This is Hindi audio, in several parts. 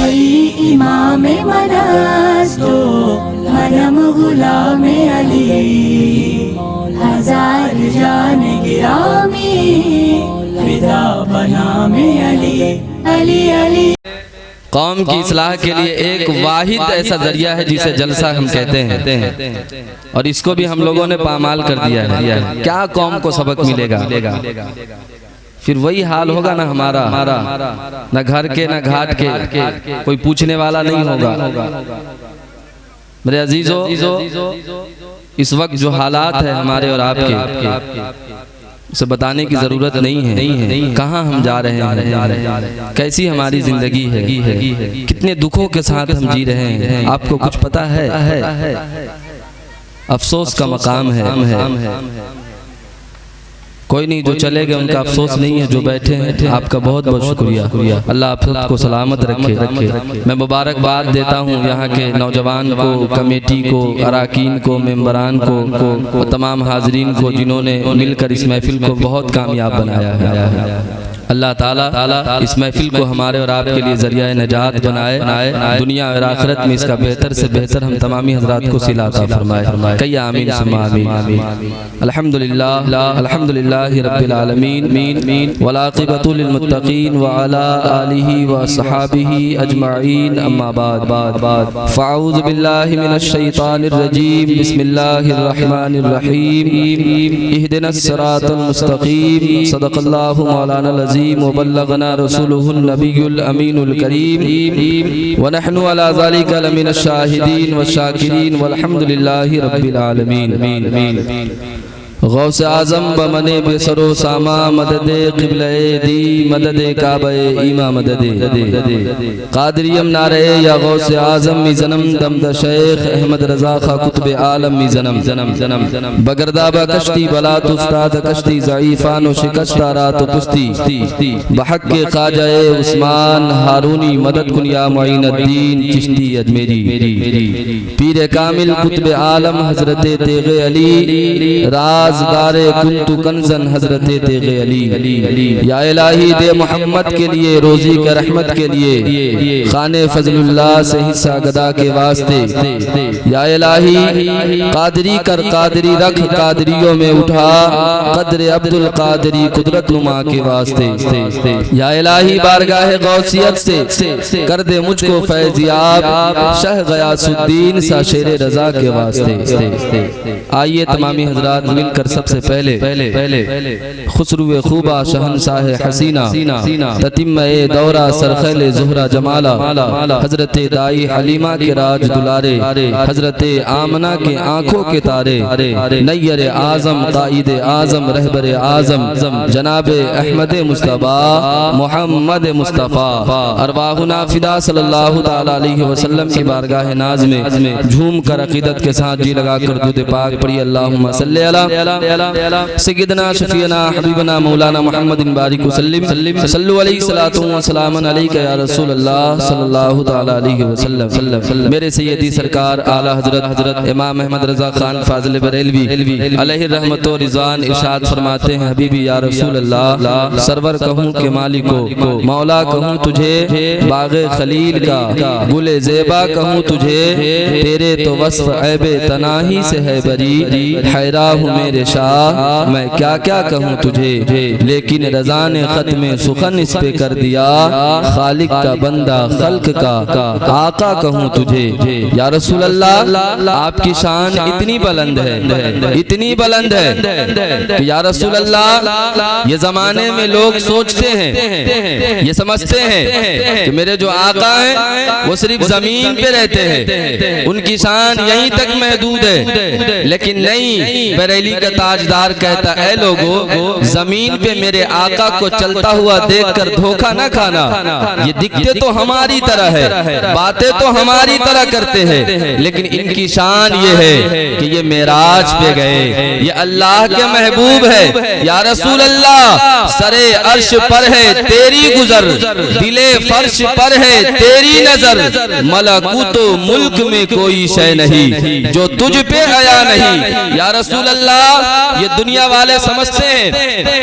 अली इमाम मनास्तो मनम गुलाम अली हजार जान गिरामी फिदा बनाम अली अली अली। कौम की इस्लाह के लिए एक वाहिद ऐसा जरिया है जिसे जलसा हम कहते हैं, और इसको भी हम लोगों ने पामाल कर दिया है। क्या कौम को सबक मिलेगा? फिर वही हाल होगा ना हमारा, न घर के न घाट के, कोई पूछने वाला नहीं होगा। मेरे अजीजों, इस वक्त जो हालात है हमारे और आपके, उसे बताने की जरूरत नहीं है। कहाँ हम जा रहे हैं, कैसी हमारी जिंदगी है, कितने दुखों के साथ हम जी रहे हैं, आपको कुछ पता है? अफसोस का मकाम है। कोई नहीं, जो चले गए उनका अफसोस नहीं है, जो बैठे हैं आपका बहुत बहुत शुक्रिया। अल्लाह आप सबको सलामत रखे। मैं मुबारकबाद देता हूँ यहाँ के नौजवान को, कमेटी को, अराकीन को, मेंबरान को और तमाम हाजरीन को जिन्होंने मिलकर इस महफिल को बहुत कामयाब बनाया है। अल्लाह ताला इस महफिल को हमारे और आपके लिए जरिया निजात बनाए, दुनिया और आखिरत में इसका बेहतर से बेहतर हम तमामी हजरात को सिला अता फरमाए। कई आमीन सुम्मा आमीन। अल्हम्दुलिल्लाह अल्हम्दुलिल्लाहि रब्बिल आलमीन वल आक़िबतु लिल मुत्तक़ीन व अला आलिहि व अस्हाबिहि अजमईन, अम्मा बाद। फ़अऊज़ु बिल्लाहि मिनश शैतानिर रजीम, बिस्मिल्लाहिर रहमानिर रहीम। इहदिनस सिरातल मुस्तक़ीम, सदक़ल्लाहु मौलाना वबल्लगना रसूलुहुन नबियुल अमीनुल करीम व नहनु अला ज़ालिका लमिनश शाहिदीन व शाकिरीन वल्हम्दुलिल्लाहि रब्बिल आलमीन। गौस आज़म बमने बेसरो सामा मददे क़िबले दी मददे काबे ईमा मददे कादरियम नारे या गौस आज़म मिज़नम दमद शेख अहमद रज़ा खा कुतुब आलम मिज़नम बगरदाबा कश्ती बला तुस्ताद कश्ती ज़ईफ़ान व शिकस्ता रात कुश्ती बहक के ख़ाजाए उस्मान हारूनी मदद कुन या मुईनुद्दीन चिश्ती अजमेरी पीर कामिल कुतुब आलम हज़रत तेग़े अली राज़दारे कुन्तु कंज़न हज़रत तेग़े अली। या इलाही दे मोहम्मद के लिए, रोज़ी के रहमत के लिए, खाने फज़लुल्लाह से हिस्सा गदा के वास्ते। या इलाही कादरी कर कादरी रख, कादरियों में उठा कद्र अब्दुल कादरी कुदरत नुमा के वास्ते। या इलाही बारगाह गौसियत से कर दे मुझको फैज़याब, शाह गयासुद्दीन सा शेर रज़ा के वास्ते। आइए तमामी हजरात मिलकर सबसे पहले खुसरुए खूबा शहंशाह हसीना ततिम्मे दौरा सरखैले ज़ुहरा जमाला हजरत दाई हलीमा के राज दुलारे, हजरत आमना के आँखों के तारे, नैयर आज़म काइद आज़म रहबर आज़म जनाबे अहमद मुस्तफ़ा मोहम्मद मुस्तफ़ा अरवाहुना फिदा सल्लल्लाहु तआला अलैहि वसल्लम की बारगाह नाज में झूम कर अक़ीदत के साथ जी लगा कर दुरूद पाक पढ़ी। अल्लाहुम्मा सल्ली अला सय्यदना शफीना हबीबना मौलाना मुहम्मदिन बारिक वसल्लिम सल्लु अलैहि सलातु व सलामन अलैका या रसूल अल्लाह सल्लल्लाहु तआला अलैहि वसल्लम। मेरे सैयदी सरकार आला हजरत इमाम अहमद रज़ा खान फाज़िल बरेलवी अलैहि रहमत व रिज़वान इरशाद फरमाते हैं, हबीबी या रसूल अल्लाह, सरवर कहूँ के मालिको, मौला कहूँ तुझे, बाग़े खलील का गुले ज़ेबा कहूँ तुझे, तेरे तो वस्फ़ ऐबे तनाही से है बरी, हैरा हूँ मेरे शाह मैं क्या क्या कहूँ तुझे, लेकिन रज़ा ने ख़त में सुखन इस पे कर दिया, खालिक का बंदा खल्क का आका कहूँ तुझे। या रसूल अल्लाह, आपकी शान इतनी बुलंद है, इतनी बुलंद है कि या रसूल अल्लाह, ये ज़माने में लोग सोचते हैं, ये समझते हैं कि मेरे जो आका हैं वो सिर्फ ज़मीन पे रहते हैं, उनकी शान यहीं तक महदूद है। लेकिन नहीं, बरेली का ताजदार कहता है, लोगों जमीन पे मेरे आका को चलता हुआ देखकर धोखा न खाना। ये दिखते तो हमारी तरह है, बातें तो हमारी तरह करते हैं, लेकिन इनकी शान ये है कि ये मेराज पे गए, ये अल्लाह के महबूब है। या रसूल अल्लाह, सरे अर्श पर है तेरी गुजर, दिले फर्श पर है तेरी नजर, मलकूतो मुल्क में कोई शय नहीं जो तुझ पे आया नहीं। या रसूल अल्लाह, अल्लाह ये दुनिया वाले समझते हैं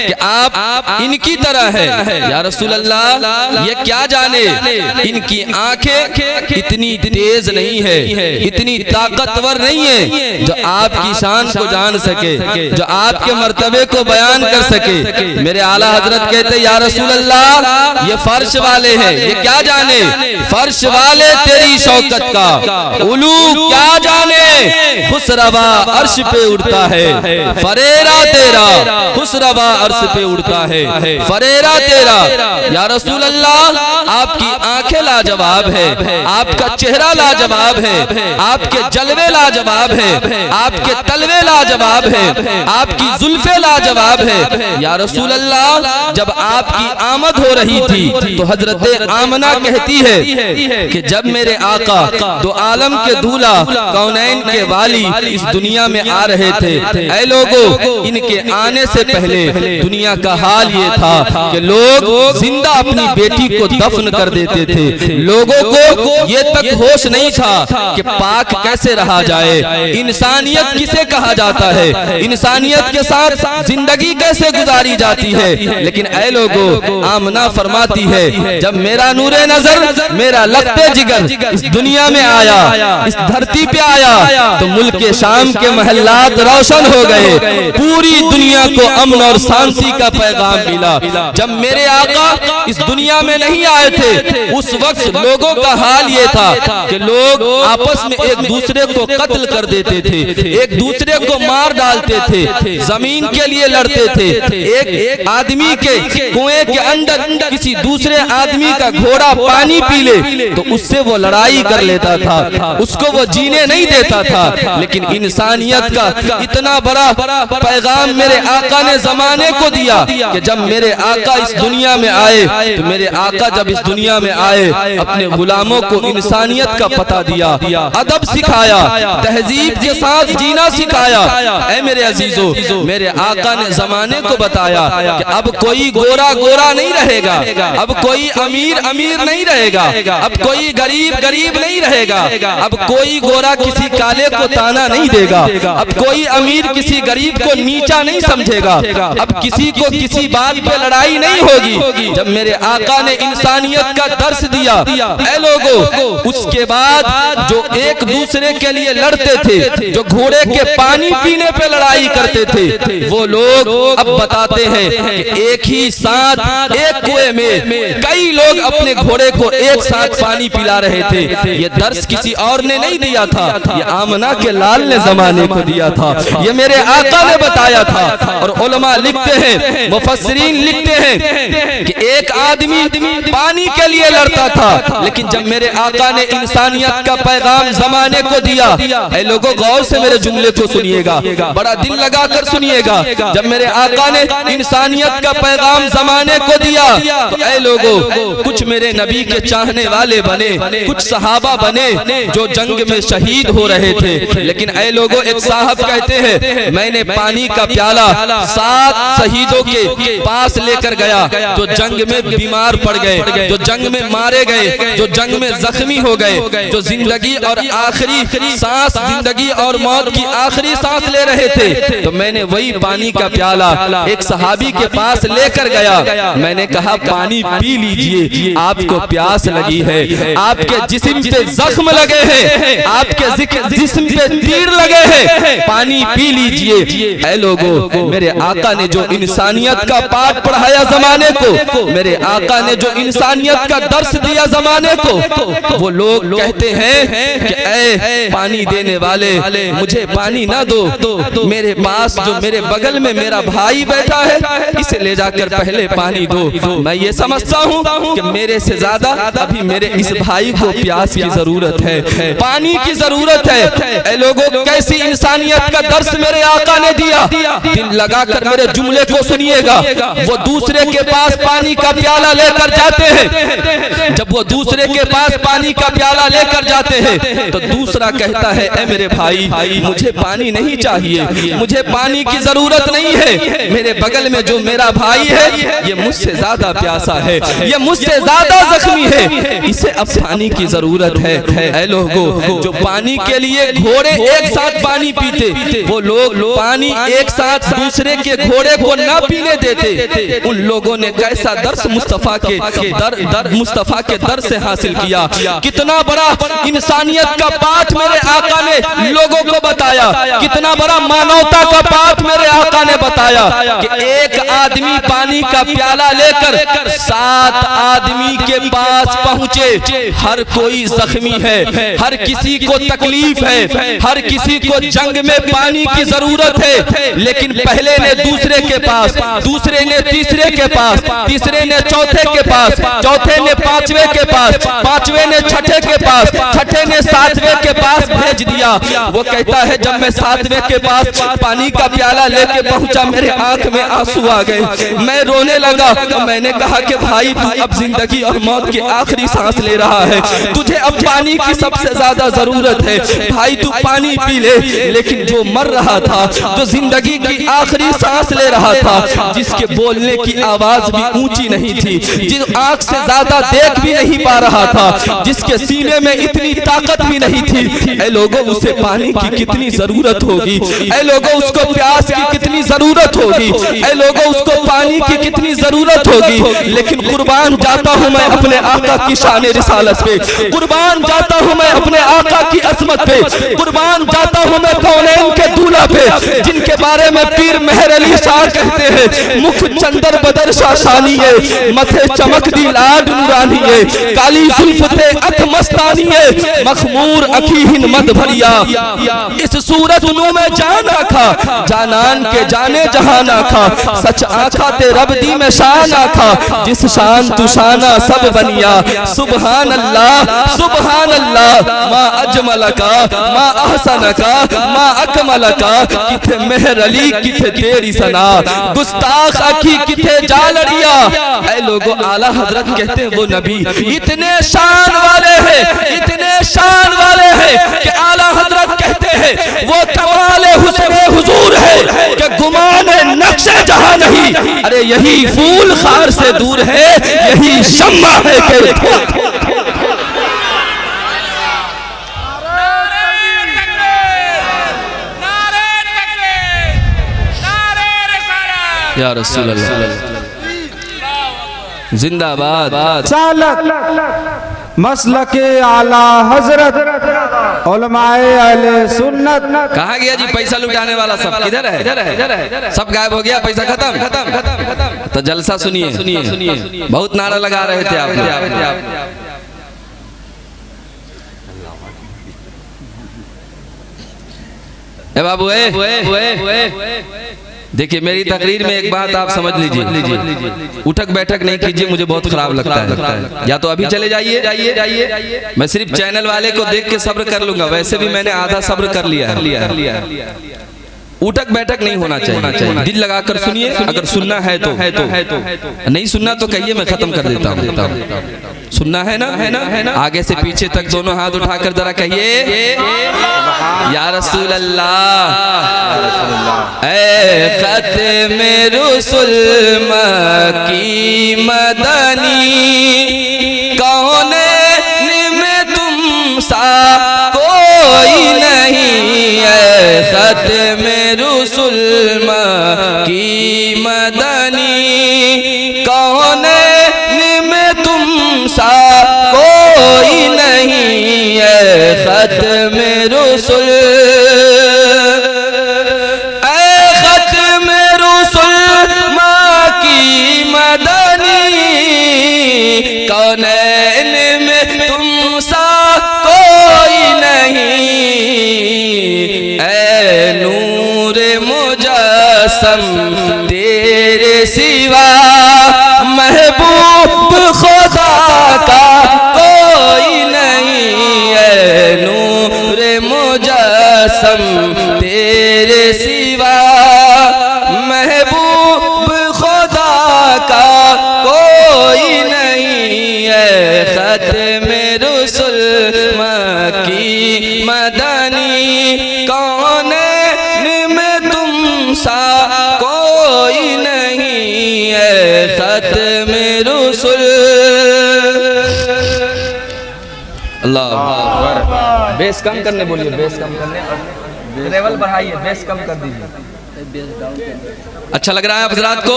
कि आप इनकी तरह है। या रसूल अल्लाह ये क्या जाने इनकी आंखें इतनी तेज नहीं है, इतनी ताकतवर नहीं है जो आपकी शान को जान सके, जो आपके मर्तबे को बयान कर सके। मेरे आला हजरत कहते या रसूल अल्लाह ये फर्श वाले हैं, ये क्या जाने फर्श वाले तेरी शौकत का, उलू क्या जाने खुसरवा अर्श पे उड़ता है, फरेरा तेरा खुसरवा अर्श पे उड़ता है, फरेरा तेरा। या रसूल अल्लाह आपकी आंखें लाजवाब है, आपका चेहरा लाजवाब है, आपके जलवे लाजवाब है, आपके तलवे लाजवाब है, आपकी जुल्फे लाजवाब है। या रसूल अल्लाह जब आपकी आमद हो रही थी तो हजरत आमना कहती है कि जब मेरे आका दो आलम के दूल्हा कौनैन के वाली इस दुनिया में आ रहे थे, ऐ लोगों इनके आने से पहले दुनिया का हाल ये था कि लोग जिंदा अपनी बेटी को दफन कर देते थे। लोगों को ये तक होश नहीं था कि पाक कैसे रहा जाए, इंसानियत किसे कहा जाता है, इंसानियत के साथ जिंदगी कैसे गुजारी जाती है। लेकिन ऐ लोगों आमना फरमाती है जब मेरा नूरे नजर मेरा लगते जिगर इस दुनिया में आया, इस धरती पे आया तो मुल्क शाम के महल्लात रोशन हो गए, पूरी दुनिया को अमन और शांति का पैगाम मिला। जब मेरे आका इस दुनिया में नहीं आए थे उस वक्त लोगों का हाल ये था कि लोग आपस में एक दूसरे को कत्ल कर देते थे, एक दूसरे को मार डालते थे, जमीन के लिए लड़ते थे। एक आदमी के कुएं के अंदर किसी दूसरे आदमी का घोड़ा पानी पी ले तो उससे वो लड़ाई कर लेता था, उसको वो जीने नहीं देता था। लेकिन इंसानियत का इतना बड़ा पैगाम मेरे आका ने जमाने को दिया कि जब मेरे आका इस दुनिया में आए तो मेरे आका जब इस दुनिया में आए अपने गुलामों को इंसानियत का पता दिया, अदब सिखाया, तहजीब के साथ जीना सिखाया। ऐ मेरे अजीजों मेरे आका ने जमाने को बताया कि अब कोई गोरा गोरा नहीं रहेगा, अब कोई अमीर अमीर नहीं रहेगा, अब कोई गरीब गरीब नहीं रहेगा, अब कोई गोरा किसी काले को ताना नहीं देगा, अब कोई अमीर किसी गरीब को नीचा नहीं समझेगा, अब किसी को किसी बात पे लड़ाई नहीं होगी। जब मेरे आका ने इंसानियत का दर्स दिया ऐ लोगों, उसके बाद जो एक दूसरे के लिए लड़ते थे, जो घोड़े के पानी पीने पे लड़ाई करते थे, वो लोग अब बताते हैं कि एक ही साथ एक कुएं में कई लोग अपने घोड़े को एक साथ पानी पिला रहे थे। ये दर्स किसी और ने नहीं दिया था, ये आमना के लाल ने जमाने को दिया था, ये मेरे आका ने बताया था। और उलमा लिखते हैं, मुफस्सिरीन लिखते हैं कि एक आदमी पानी के लिए लड़ता था, लेकिन जब मेरे आका ने इंसानियत का पैगाम जमाने को दिया, ऐ लोगों गौर से मेरे जुमले को सुनिएगा, बड़ा दिल लगाकर सुनिएगा। जब मेरे आका ने इंसानियत का पैगाम जमाने को दिया तो ऐ लोगों कुछ मेरे नबी के चाहने वाले बने, कुछ सहाबा बने जो जंग में शहीद हो रहे थे। लेकिन ऐ लोगों एक साहब कहते हैं मैंने पानी का प्याला 7 शहीदों के पास लेकर गया जो जंग में बीमार पड़ गए, जो जंग में मारे गए, जो जंग में जख्मी हो गए, जो जिंदगी और आखिरी सांस, जिंदगी और मौत की आखिरी सांस ले रहे थे। तो मैंने वही पानी का प्याला एक सहाबी के पास लेकर गया, मैंने कहा पानी पी लीजिए, आपको प्यास लगी है, आपके जिस्म पे जख्म लगे हैं, आपके जिस्म पे तीर लगे हैं, पानी पी लीजिए। ऐ लोगों मेरे आका ने जो इंसानियत का पाठ पढ़ाया जमाने को, मेरे आका ने जो इंसानियत का दर्स दिया जमाने को, वो लोग कहते हैं कि ऐ पानी देने वाले मुझे पानी ना दो, मेरे पास जो मेरे बगल में मेरा भाई बैठा है इसे ले जाकर पहले पानी दो। मैं ये समझता हूँ कि मेरे से ज्यादा अभी मेरे इस भाई को प्यास की जरूरत है, पानी की जरूरत है। ऐ लोगों कैसी इंसानियत का दर्स मेरे आका ने दिया, दिल लगाकर मेरे जुमले को सुनिएगा। वो दूसरे के पास पानी का प्याला लेकर जाते हैं, जब वो दूसरे के पास पानी का प्याला लेकर जाते हैं तो दूसरा कहता है ऐ मेरे भाई मुझे पानी नहीं चाहिए, मुझे पानी की जरूरत नहीं है, मेरे बगल में जो मेरा भाई है ये मुझसे ज्यादा प्यासा है, ये मुझसे ज्यादा जख्मी है, इसे अब पानी की जरूरत है। ऐ लोगों, जो पानी के लिए घोड़े एक साथ पानी पीते, वो लोग पानी एक साथ दूसरे के घोड़े को ना पीने देते। उन लोगों ने कैसा दर्स मुस्तफा के दर से हासिल किया। कितना बड़ा इंसानियत का पाठ मेरे आका ने लोगों को बताया, कितना बड़ा मानवता का पाठ मेरे आका ने बताया कि एक आदमी पानी का प्याला लेकर 7 आदमी के पास पहुंचे। हर कोई जख्मी है, हर किसी को तकलीफ है, हर किसी को जंग में पानी की जरूरत है, लेकिन पहले ने दूसरे के पास, दूसरे ने तीसरे के पास, तीसरे ने चौथे के पास, चौथे ने पांचवे के पास, पांचवे ने छठे के पास, छठे ने 7वें के पास भेज दिया। वो कहता है जब मैं 7वें के पास पानी का प्याला लेके पहुंचा, मेरे आंख में आंसू आ गए, मैं रोने लगा। मैंने कहा कि भाई तू अब जिंदगी और मौत की आखिरी सांस ले रहा है, तुझे अब पानी की सबसे ज्यादा जरूरत है, भाई तू पानी पी ले। लेकिन जो मर रहा था, जो जिंदगी की आखिरी सांस ले रहा था, जिसके बोलने की आवाज भी ऊंची नहीं थी, जिस आंख से ज्यादा देख भी नहीं पा रहा था, जिसके सीने में इतनी ताकत भी नहीं थी, ऐ लोगों उसे पानी की कितनी जरूरत होगी, ऐ लोगों उसको प्यास की कितनी जरूरत होगी, ऐ लोगों उसको पानी की कितनी जरूरत होगी। लेकिन कुर्बान जाता हूं मैं अपने आका की शान रिसालत पे, कुर्बान जाता हूं मैं अपने आका की अजमत पे, कुर्बान जाता हूं मैं कौनैन के दूल्हा पे, जिनके बारे में पीर मेहर अली शाह कहते हैं, मुख चंदर बदर शाशानी है, मथे चमक दी लाड नूरानी है, काली जुल्फते अख मस्तानी है, मखमूर अखीहिन मद भरिया, इस सूरत नू में जान आखा, जानान के जाने जहान आखा, सच आखा ते रब दी में शान आखा, जिस शान तू शाना सब बनिया। सुबहान अल्लाह सुबहान अल्लाह, मा अजमल का मा अहसन का मा अकमल का, किथे मेहर अली किथे तेरी सना, गुस्ताख अखी किथे जालड़िया। ऐ लोगों, आला हजरत कहते हैं वो नबी इतने शान वाले हैं, इतने शान वाले हैं कि आला हजरत कहते हैं वो कमाले हुस्ने हुजूर है कि गुमाने नक्शे जहां नहीं। अरे यही फूल खार से दूर है, यही शम्मा है कि या रसूल अल्लाह जिंदाबाद। चालक मसलके आला हजरत उलमाए अहले सुन्नत। कहाँ गया जी पैसा लुटाने वाला? सब किधर है? सब गायब हो गया, पैसा खत्म। तो जलसा सुनिए, बहुत नारा लगा रहे थे आप। ए बाबू देखिए, मेरी तकरीर में एक बात आप समझ लीजिए, उठक बैठक नहीं कीजिए, मुझे बहुत खराब लगता है। या तो अभी चले जाइए, मैं सिर्फ चैनल वाले को देख के सब्र कर लूंगा, वैसे भी मैंने आधा सब्र कर लिया है। उठक बैठक नहीं होना चाहिए, दिल लगाकर सुनिए। अगर सुनना है तो नहीं सुनना तो कहिए, मैं खत्म कर देता हूँ। सुनना है ना? आगे से पीछे तक दोनों हाथ उठाकर जरा कहिए या रसूल अल्लाह। ऐ ख़त्म रुसूल मक्की मदनी, कौनैन में तुम सा कोई नहीं। ऐ ख़त्म रुसूल मक्की मदनी, कौनैन में तुम सा कोई नहीं। ऐ ख़त्म रुसूल, ऐ ख़त्म रुसूल मक्की मदनी, कौनैन में तुम सा कोई नहीं। ऐ नूर मुजस्सम तेरे सिवा महबूब खुदा का कोई नहीं। ऐ नूर मुजस्सम तेरे सिवा महबूब खुदा का कोई नहीं। ऐ ख़त्म रुसूल मक्की मदनी, कौनैन में तुम सा कोई नहीं। ऐ ख़त्म रुसूल अल्लाह। बेस कम करने बोलिए, बेस कम करने और लेवल बढ़ाइए, बेस कम कर दीजिए। अच्छा लग रहा है आप हजरात को?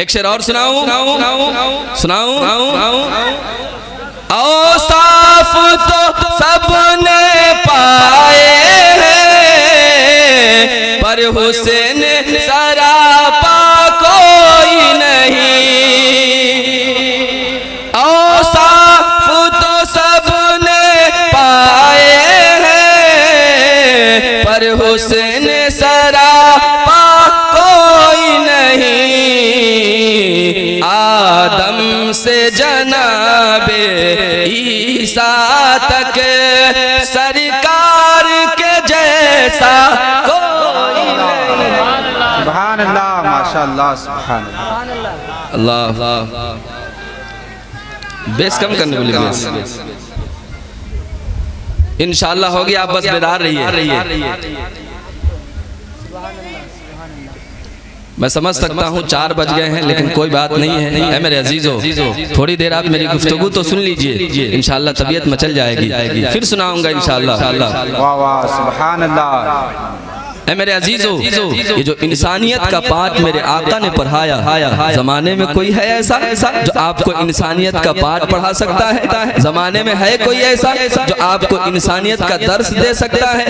एक शेर और सुनाऊं? औसाफ तो सबने पाए हैं, पर हुसैन सरापा कोई नहीं। औसाफ तो सबने पाए हैं, पर हुसैन सरापा कोई नहीं। आदम से जनाबे ईसा तक सरकार के जैसा कोई नहीं। सुभान अल्लाह, माशाअल्लाह, सुभान अल्लाह। अल्लाह। बेस कम करने बोलिए, बेस इंशाअल्लाह होगी। आप बस बेदार रहिए। मैं समझ सकता हूँ 4 बज गए हैं, लेकिन कोई बात नहीं है मेरे अजीजों। थोड़ी देर आप मेरी गुफ्तगू तो सुन लीजिए, इंशाअल्लाह तबीयत मचल जाएगी, फिर सुनाऊंगा इंशाअल्लाह। वाह वाह, सुभान अल्लाह। मेरे अजीजों, ये जो इंसानियत का पाठ मेरे आका ने पढ़ाया, जमाने में कोई है ऐसा जो आपको इंसानियत का पाठ पढ़ा सकता है? जमाने में है कोई ऐसा जो आपको इंसानियत का दर्स दे सकता है?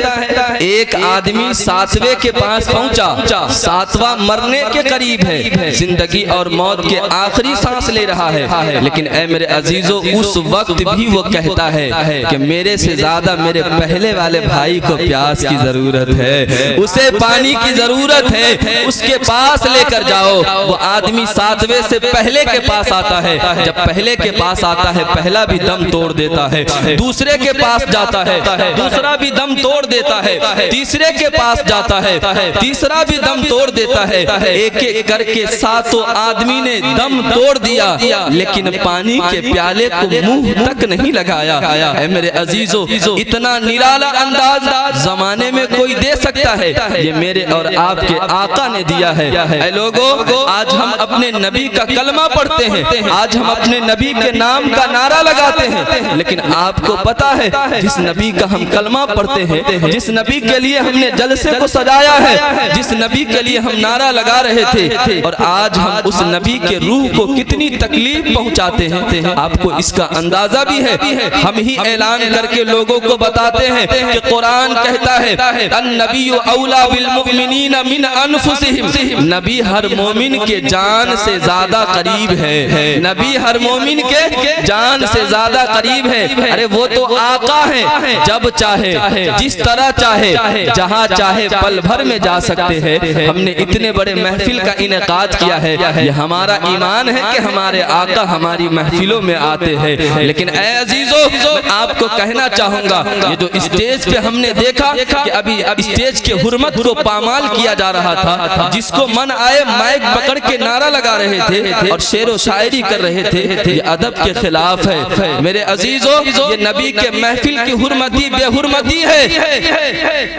एक आदमी 7वें के पास पहुंचा, 7वां मरने के करीब है, जिंदगी और मौत के आखिरी सांस ले रहा है, लेकिन ऐ मेरे अजीजों, उस वक्त भी वो कहता है कि मेरे से ज्यादा मेरे पहले वाले भाई को प्यास की जरूरत है, उसे पानी की जरूरत है, उसके पास लेकर जाओ। वो आदमी 7वें से पहले के पास आता है, जब पहले के पास आता है पहला भी दम तोड़ देता है, दूसरे के पास जाता है दूसरा भी दम तोड़ देता है, तीसरे के पास जाता है तीसरा भी दम तोड़ देता है। एक एक करके 7 आदमी ने दम तोड़ दिया, लेकिन पानी के प्याले को मुंह तक नहीं लगाया। ऐ मेरे अजीजों, इतना निराला अंदाज जमाने में कोई दे सकता है? ये मेरे और आपके आका ने दिया है। ऐ लोगों, आज हम अपने नबी का कलमा पढ़ते हैं, आज हम अपने नबी के नाम का नारा लगाते हैं, लेकिन आपको पता है जिस नबी का हम कलमा पढ़ते हैं, जिस नबी के लिए हमने जलसे को सजाया है, जिस नबी के लिए हम नारा लगा रहे थे, और आज हम उस नबी के रूह को कितनी तकलीफ पहुंचाते हैं, आपको इसका अंदाजा भी है। हम ही ऐलान करके लोगों को बताते हैं कि कुरान कहता है अन्नबिय्यु औला बिल मुमिनीना मिन अनफुसिहिम, नबी हर मोमिन के जान से ज्यादा करीब है, नबी हर मोमिन के जान से ज्यादा करीब है। अरे वो तो आका है, जब चाहे जिस तरह चाहे जहां चाहे पल भर में जा सकते हैं। हमने इतने बड़े महफिल का इनेकाद किया है, ये हमारा ईमान है कि हमारे आका हमारी महफिलों में आते हैं। लेकिन ऐ अजीजों, मैं आपको कहना चाहूंगा, ये जो स्टेज पे हमने देखा कि अभी स्टेज के हुर्मत को पामाल किया जा रहा था, जिसको मन आए माइक पकड़ के नारा लगा रहे थे और शेर व शायरी कर रहे थे, ये अदब के खिलाफ है। मेरे अजीजों, ये नबी के महफिल की हुर्मती बेहुर्मती है।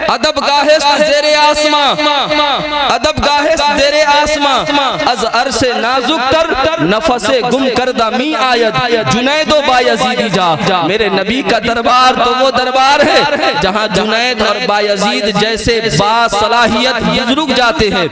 अदब गाहे ज़ेरे आसमां, अदब गाहे ज़ेरे आसमां, अज़ अरसे नाजुक तर नफसे गुम करदा मी आयत, जुनैदो बायजीदी जा। मेरे नबी का दरबार तो वो दरबार है जहां जुनैद और बायजीद जैसे बासलाहियत बुजुर्ग जाते हैं,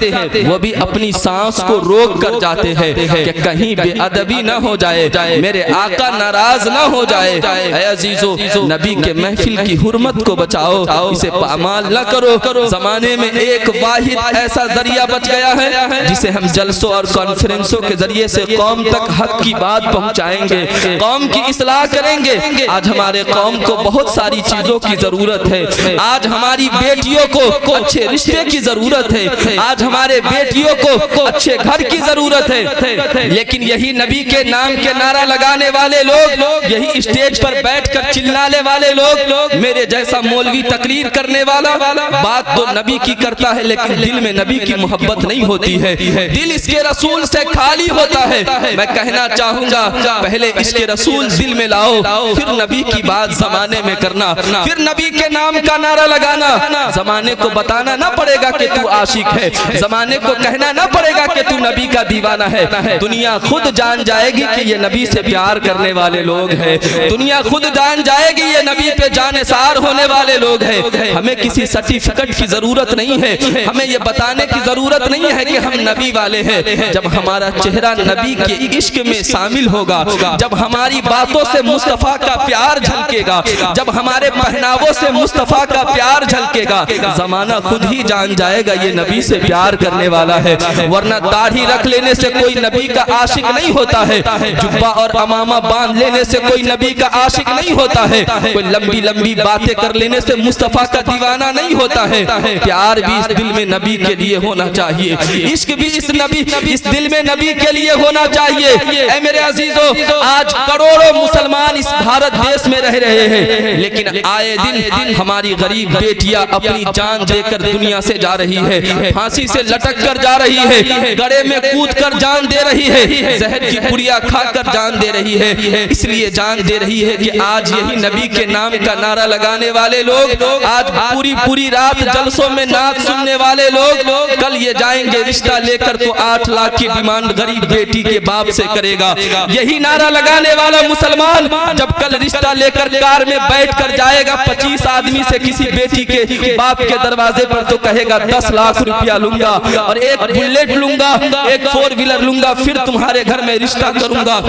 वो भी अपनी सांस को रोक कर जाते हैं कि कहीं बेअदबी न हो जाए, मेरे आका नाराज न हो जाए। ऐ अजीजों, नबी के महफिल की हुर्मत को बचाओ, इसे पामाल न करो। जमाने में एक वाहिद ऐसा जरिया बच गया है जिसे हम जलसों और कॉन्फ्रेंसों के जरिए से कौम तक हक की बात पहुंचाएंगे, कौम की इस्लाह करेंगे। आज हमारे कौम को बहुत सारी चीजों की जरूरत है, आज हमारी बेटियों को अच्छे रिश्ते की जरूरत है, आज हमारे बेटियों को अच्छे घर की जरूरत है, लेकिन यही नबी के नाम के नारा लगाने वाले लोग, यही स्टेज पर बैठकर चिल्लाने वाले लोग, मेरे जैसा मौलवी तकरीर करने वाला बात तो नबी की करता है, लेकिन दिल में नबी की मोहब्बत नहीं होती है, दिल इसके रसूल से खाली होता है। मैं कहना चाहूंगा, पहले इसके रसूल दिल में लाओ, फिर नबी की बात जमाने में करना, फिर नबी के नाम का नारा लगाना। जमाने को बताना ना पड़ेगा कि तू आशिक है, जमाने को कहना ना पड़ेगा कि तू नबी का दीवाना है। दुनिया खुद जान जाएगी कि ये नबी से प्यार करने वाले लोग हैं। दुनिया खुद जान जाएगी ये नबी पे जानेसार होने वाले लोग हैं। हमें किसी सर्टिफिकेट की जरूरत नहीं है, हमें ये बताने की जरूरत नहीं है कि हम नबी वाले हैं। जब हमारा चेहरा नबी के इश्क में शामिल होगा, जब हमारी बातों से मुस्तफा का प्यार झलकेगा, जब हमारे पहनावों से मुस्तफा का प्यार झलकेगा, जमाना खुद ही जान जाएगा ये नबी से प्यार करने वाला है। वरना दाढ़ी रख लेने से कोई नबी का आशिक नहीं होता है, जुब्बा और अमामा बांध लेने से कोई नबी का आशिक नहीं होता है, कोई लंबी लंबी बातें कर लेने से मुस्तफा का दीवाना नहीं होता है। प्यार भी इस दिल में नबी के लिए होना चाहिए, इश्क भी इस दिल में नबी के लिए होना चाहिए। ऐ मेरे अजीजों, आज करोड़ों मुसलमान इस भारत देश में रह रहे हैं, लेकिन आए दिन हमारी गरीब बेटियां अपनी जान देकर दुनिया से जा रही है, फांसी से लटक कर जा रही है, गड़े में कूद कर जान दे रही है, जहर की पुड़िया खाकर जान दे रही है। इसलिए जान दे रही है कि आज यही नबी के नाम का नारा लगाने वाले लोग, आज पूरी रात जलसों में नाच सुनने वाले लोग, कल ये जाएंगे रिश्ता लेकर तो 8 लाख की डिमांड गरीब बेटी के बाप से करेगा। यही नारा लगाने वाला मुसलमान जब कल रिश्ता लेकर कार में बैठ कर जाएगा 25 आदमी से किसी बेटी के बाप के दरवाजे पर, तो कहेगा 10 लाख रुपया लूंगा और एक बुलेट लूंगा, एक 4 व्हीलर लूंगा, फिर तुम्हारे घर में रिश्ता करूंगा।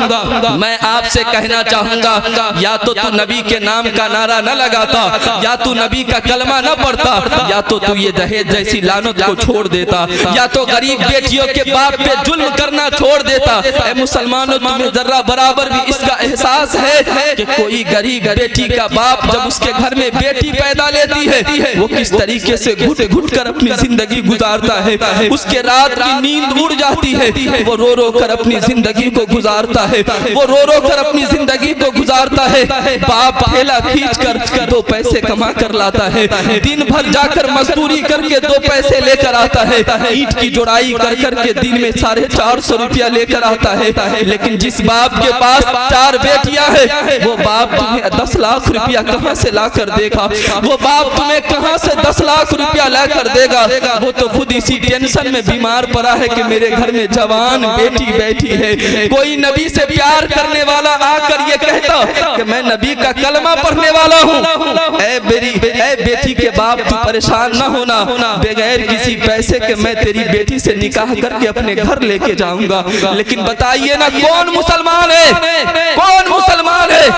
मैं आपसे कहना चाहूंगा, या तो तू नबी के नाम का नारा न लगाता, या तू नबी का कलमा न पढ़ता, या तो तू ये दहेज जैसी लानत को छोड़ देता, या तो गरीब बेटियों के बाप पे जुल्म करना छोड़ देता। ऐ मुसलमानों, तुम्हें जरा बराबर भी इसका एहसास है कि कोई गरीब बेटी का बाप जब उसके घर में बेटी पैदा लेती है, वो किस तरीके से घुट घुट कर अपनी जिंदगी गुजारता है। उसके रात की नींद उड़ जाती है, वो रो रो कर अपनी जिंदगी को गुजारता है, वो रो रो कर अपनी जिंदगी को गुजारता है। बाप ठेला खींच कर 2 पैसे कमा कर लाता है, दिन भर जाकर मजदूरी करके 2 पैसे लेकर आता है, ईंट की जोड़ाई कर करके दिन में 450 रुपया लेकर आता है। लेकिन जिस बाप के पास 4 बेटियां हैं, वो बाप तुम्हें 10 लाख रुपया कहां से ला कर देगा? वो बाप तुम्हें कहां से 10 लाख रुपया ला कर देगा? वो तो खुद इसी टेंशन में बीमार पड़ा है कि मेरे घर में जवान बेटी बैठी है। कोई नबी से प्यार करने वाला आकर ये कहता कि मैं नबी का कलमा पढ़ने वाला हूँ। ऐ बेटी के बाप, तू परेशान न होना, बगैर किसी पैसे के मैं तेरी बेटी से निकाह करके अपने घर लेके जाऊंगा। लेकिन बताइए ना, कौन मुसलमान है? कौन मुसलमान है?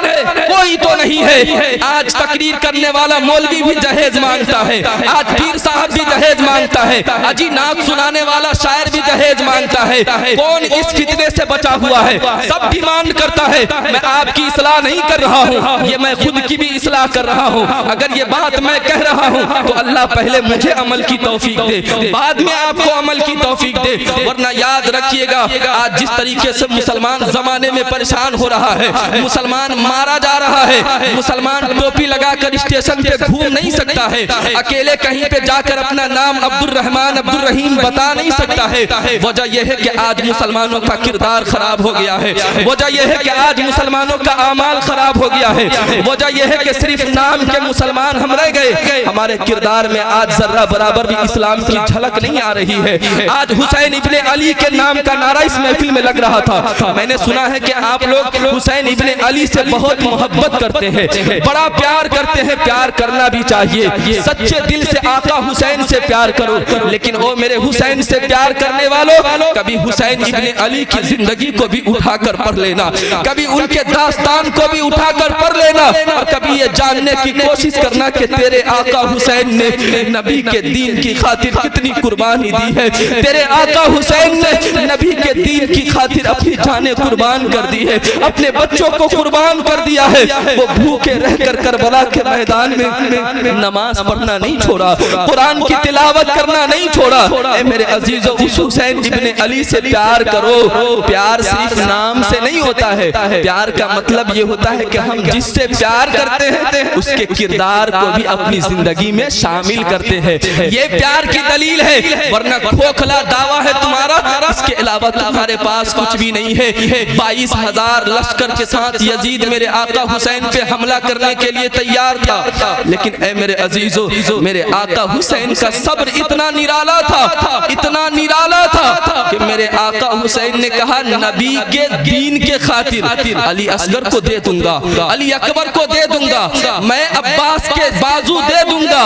कोई तो नहीं है। आज तकरीर करने वाला मौलवी भी दहेज मांगता है, आज पीर साहब भी दहेज मांगता है, अजी नात सुनाने वाला शायर भी दहेज मांगता है। कौन इस फितने से बचा हुआ है? सब डिमांड करता है। मैं आपकी इस्लाह नहीं कर रहा हूँ, ये मैं खुद की भी इस्लाह कर रहा हूँ। अगर ये बात मैं कह रहा हूँ तो अल्लाह पहले मुझे अमल की तौफीक दे, बाद में आपको अमल की तौफीक दे। वरना याद रखिएगा, आज जिस तरीके से मुसलमान जमाने में परेशान हो रहा है, मुसलमान मारा जा रहा है, मुसलमान टोपी लगाकर स्टेशन पे घूम नहीं सकता है, अकेले कहीं पे जाकर अपना नाम अब्दुल रहमान अब्दुल रहीम बता नहीं सकता है। वजह यह है कि आज मुसलमानों का किरदार खराब हो गया है, वजह यह है कि आज मुसलमानों का आमाल खराब हो गया है, वजह यह है कि सिर्फ नाम के मुसलमान हम रह गए, हमारे किरदार में आज जर्रा बराबर भी इस्लाम की झलक नहीं आ रही है। आज हुसैन इब्ने अली के नाम का नारा इस महफिल में लग रहा था। मैंने सुना है कि आप लोग हुसैन इब्ने अली से बहुत मोहब्बत करते हैं, बड़ा प्यार करते हैं। प्यार करना भी चाहिए, सच्चे दिल से आका हुसैन से प्यार करो। लेकिन ओ मेरे हुसैन से प्यार करने वालों, कभी हुसैन इब्ने अली की जिंदगी को भी उठाकर पढ़ लेना, कभी उनके दास्तान को भी उठाकर पढ़ लेना, और कभी ये जानने की कोशिश करना कि तेरे आका हुसैन ने नबी के दीन की खातिर कितनी कुर्बानी दी है। तेरे आका हुसैन ने नबी के दीन की खातिर अपनी जानें कुर्बान कर दी है, अपने बच्चों को कुर्बान कर दिया है। वो भूखे रहकर करबला के मैदान में नमाज पढ़ना नहीं छोड़ा, कुरान की तिलावत करना नहीं छोड़ा। ऐ मेरे अजीजों, उस हुसैन इब्ने अली से प्यार करो। प्यार सिर्फ नाम से नहीं होता है, प्यार का मतलब ये होता है कि हम जिससे प्यार करते हैं उसके किरदार को भी अपनी जिंदगी में शामिल करते हैं। ये प्यार की दलील है, वरना खोखला दावा है तुम्हारा, इसके अलावा तुम्हारे पास कुछ भी नहीं है। 22,000 लश्कर के साथ यजीद मेरे आका हुसैन पे हमला करने के लिए तैयार था, लेकिन ऐ मेरे अजीजों, मेरे आका हुसैन का सब्र इतना निराला था, इतना निराला था कि मेरे आका हुसैन ने कहा नबी के दीन के खातिर अली असगर को दे दूंगा, अली अकबर को दे दूंगा, मैं अब्बास के बाजू दे दूंगा,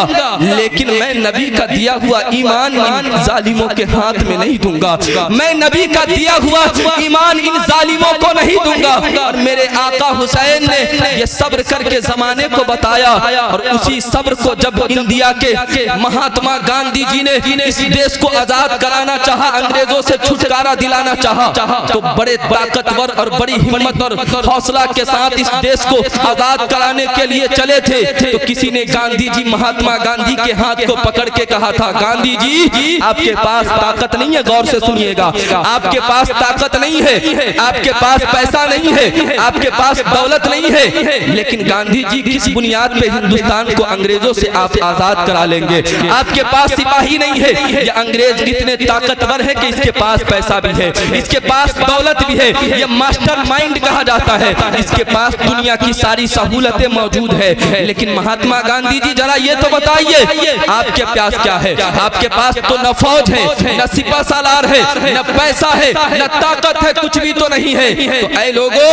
लेकिन मैं नबी का दिया हुआ ईमान इन जालिमों के हाथ में नहीं दूंगा, मैं नबी का दिया हुआ ईमान इन जालिमों को नहीं दूंगा। और मेरे आका हुसैन ने ये सब्र करके जमाने को बताया, और उसी सब्र को जब इंडिया के महात्मा गांधी जी ने इस देश को आजाद कराना चाहा, अंग्रेजों से छुटकारा दिलाना चाहा, तो बड़े ताकतवर और बड़ी हिम्मत और हौसला के साथ इस देश को आजाद कराने के लिए चले थे। तो किसी ने गांधी जी, महात्मा गांधी के हाथ को पकड़ के कहा था, गांधी जी आपके पास ताकत नहीं है, गौर से सुनिएगा, आपके पास ताकत नहीं है, आपके पास पैसा नहीं है, आपके पास दौलत नहीं है, लेकिन गांधी जी किस बुनियाद पे हिंदुस्तान को अंग्रेजों से आप आजाद करा लेंगे? आपके पास सिपाही नहीं है, ये अंग्रेज इतने ताकतवर है कि इसके पास पैसा भी है, इसके पास दौलत भी है, ये मास्टर माइंड कहा जाता है, इसके पास दुनिया की सारी सहूलतें मौजूद है, लेकिन महात्मा गांधी जी जरा ये तो बताइए आपके पास क्या है? आपके पास तो न फौज है, न सिपा सालार है, न पैसा है, न ताकत है, कुछ भी तो नहीं है। तो ऐ लोगों,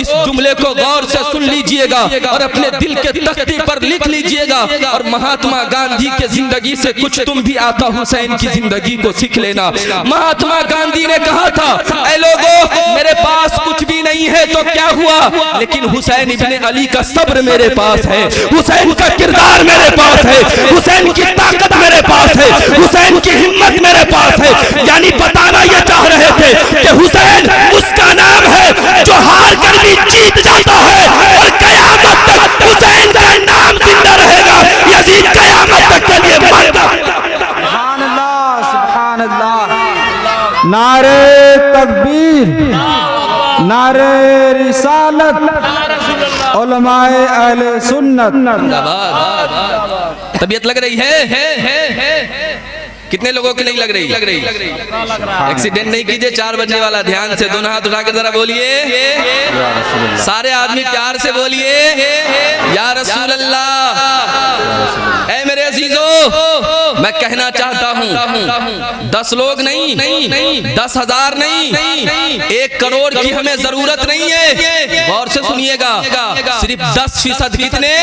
इस जुमले को गौर से सुन लीजिएगा और अपने दिल के तख्ते पर लिख लीजिएगा, और महात्मा गांधी के जिंदगी से कुछ तुम भी आका हुसैन की जिंदगी को सीख लेना। महात्मा गांधी ने कहा था, ऐ लोगों, मेरे पास कुछ भी नहीं है तो क्या हुआ, लेकिन हुसैन इब्ने अली का सब्र मेरे पास है, हुसैन का किरदार मेरे पास है, हुसैन की ताकत मेरे पास है, हुसैन की हिम्मत मेरे पास है। यानी बताना ये चाह रहे थे कि हुसैन उसका नाम है जो हार कर भी जीत जाता है, और कयामत तक हुसैन का नाम जिंदा रहेगा, यजीद कयामत तक के लिए मरता। सुभान अल्लाह, सुभान अल्लाह। नारे तकबीर, नारे रिसालत, उलमाए अहले सुन्नत। तबीयत लग रही है? कितने लोगों की नहीं लग रही? लग रही। एक्सीडेंट नहीं कीजिए, 4 बजने वाला, ध्यान से दोनों हाथ उठाकर जरा बोलिए, सारे आदमी प्यार से बोलिए, या रसूल अल्लाह। ऐ मेरे अजीजों, मैं कहना चाहता हूँ 10 लोग नहीं, 10,000 नहीं, 1 करोड़ की हमें जरूरत नहीं है। गौर से सुनिएगा, सिर्फ 10% कितने?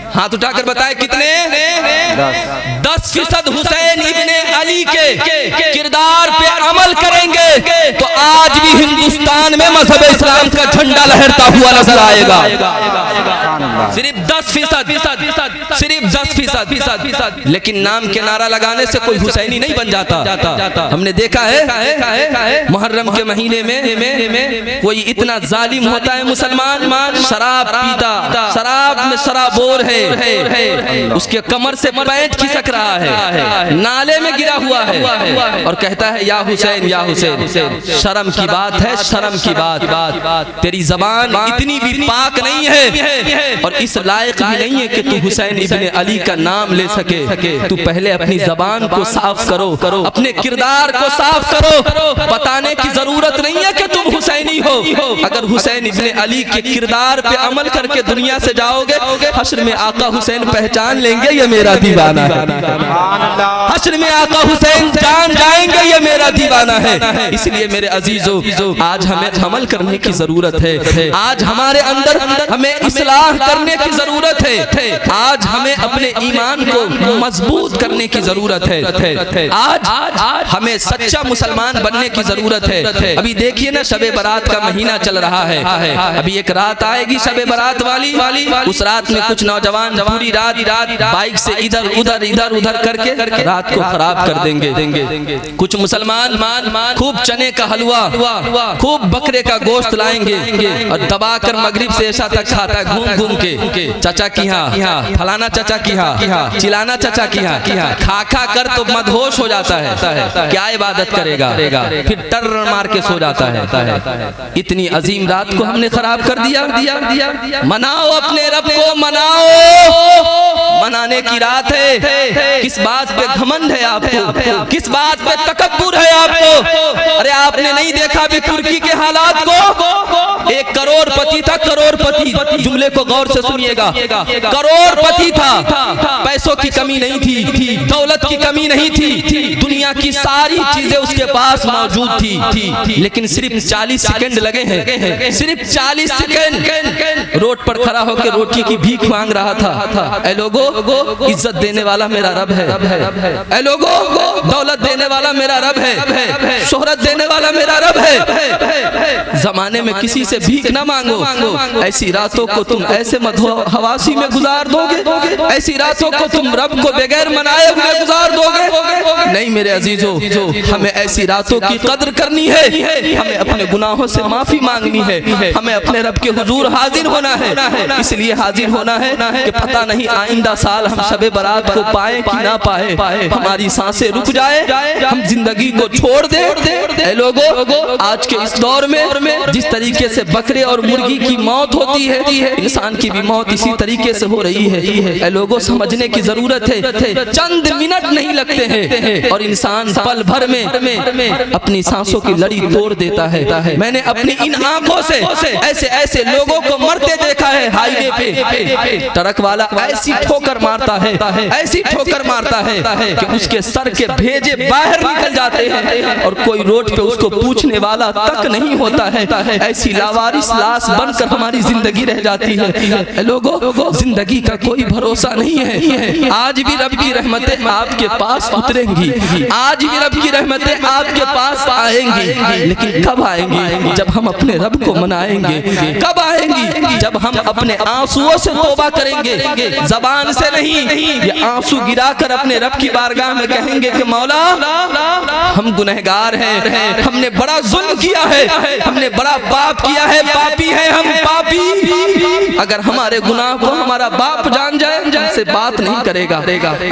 हाथ उठाकर बताए कितने? 10% हुसैन इब्ने अली के किरदार पे अमल करेंगे तो आज भी हिंदुस्तान में मजहब इस्लाम का झंडा लहरता हुआ नजर आएगा। सिर्फ 10%, सिर्फ 10%। लेकिन नाम के नारा लगाने से कोई हुसैनी नहीं बन जाता। हमने देखा है मुहर्रम के महीने में कोई इतना जालिम होता है मुसलमान, शराब पीता, शराब में शराबोर है, उसके कमर से पैंट खिसक रहा है, नाले में गिरा हुआ है, और कहता है या हुसैन, या हुसैन। शर्म की बात है, शर्म की बात। तेरी जबान इतनी भी पाक नहीं है और इस लायक भी नहीं है कि तू हुसैन इब्ने अली का नाम ले सके। तू पहले अपनी जबान को साफ करो, अपने किरदार को साफ करो। बताने की जरूरत नहीं है कि तुम हुसैनी हो। अगर हुसैन इब्ने अली के किरदार पे अमल करके दुनिया से जाओगे, हश्र में आका हुसैन पहचान लेंगे ये मेरा दीवाना है। हश्र में आका हुसैन जान जाएंगे ये मेरा दीवाना है। इसलिए मेरे अजीजों, आज हमें अमल करने की जरूरत है। आज हमारे अंदर हमें इस्लाह करने की जरूरत है। आज हमें अपने ईमान को मजबूत करने की जरूरत है। आज हमें सच्चा मुसलमान बनने की जरूरत है। अभी देखिए ना, शबे बारात का महीना चल रहा है। अभी एक रात आएगी शबे बारात वाली, उस रात में कुछ नौजवान पूरी रात बाइक से इधर उधर करके रात को खराब कर देंगे। कुछ मुसलमान खूब चने का हलवा, खूब बकरे का गोश्त लाएंगे और दबाकर मगरिब से ऐसा तक खाता है घूम के। चाचा की यहाँ, फलाना चाचा की यहाँ, चिलाना चाचा की यहाँ, खा कर तो मदहोश हो जाता है। क्या इबादत करेगा, फिर टर मार के सो जाता है। इतनी अजीम रात को हमने खराब कर दिया। मनाओ अपने रब को, मनाओ। मनाने की रात है। किस बात पे घमंड है आपको, किस बात पे तकब्बुर है आपको? अरे आपने नहीं देखा अभी तुर्की के हालात को? 1 करोड़पति था, करोड़पति, जुमले को गौर से सुनिएगा, करोड़पति था, पैसों की कमी नहीं थी, दौलत की कमी नहीं थी, दुनिया की सारी चीजें उसके पास मौजूद थी, लेकिन सिर्फ 40 सेकंड लगे हैं, सिर्फ 40 सेकंड रोड पर खड़ा होकर रोटी की भीख मांग रहा था। ऐ लोगो, इज्जत देने वाला मेरा रब है। ऐ लोगो, दौलत देने वाला मेरा रब है, शोहरत देने वाला मेरा रब है। जमाने में किसी से भीख ना मांगो। ऐसी रातों को तुम ऐसे मदहवासी में गुजार दोगे, ऐसी रातों को तुम रब को बगैर मनाए हुए गुजार दोगे? नहीं मेरे अजीजों, हमें ऐसी रातों की कद्र करनी है, हमें अपने गुनाहों से माफी मांगनी है, हमें अपने रब के हुजूर हाजिर होना है। इसलिए हाजिर होना है कि पता नहीं आइंदा साल हम शबे बारात को पाए कि ना पाए, हमारी सांसें रुक जाए, हम जिंदगी को छोड़ दे। ऐ लोगों, आज के इस दौर में जिस तरीके से बकरे और मुर्गी की मौत होती है, इंसान की भी मौत इसी तरीके से हो रही है। ऐ लोगों, समझने की जरूरत है, चंद मिनट नहीं लगते हैं और इंसान पल भर में अपनी सांसों की लड़ी तोड़ देता है। मैंने अपनी इन आंखों से ऐसे ऐसे लोगों को मरते देखा है हाईवे पे। ट्रक वाला ऐसी ठोकर मारता है, ऐसी ठोकर मारता है कि उसके सर के भेजे बाहर निकल जाते हैं और कोई रोड पे उसको पूछने वाला तक नहीं होता है। ऐसी लावारिस लाश बनकर हमारी जिंदगी रह जाती है। लोगों, जिंदगी का कोई भरोसा नहीं है। आज भी रब की रहमतें आपके पास उतरेंगी, आज भी रब की रहमतें आपके पास आएंगी, लेकिन कब आएंगी? जब हम अपने रब को मनाएंगे। कब आएंगी? जब हम अपने आंसुओं से तौबा करेंगे, जबान से नहीं, ये आंसू गिराकर अपने रब की बारगाह में कहेंगे कि मौला, हम गुनहगार हैं, हमने बड़ा जुल्म किया है, हमने बड़ा पाप किया है, पापी हैं हम, पापी। अगर हमारे गुनाह को हमारा बाप जान जाए, हमसे बात नहीं करेगा।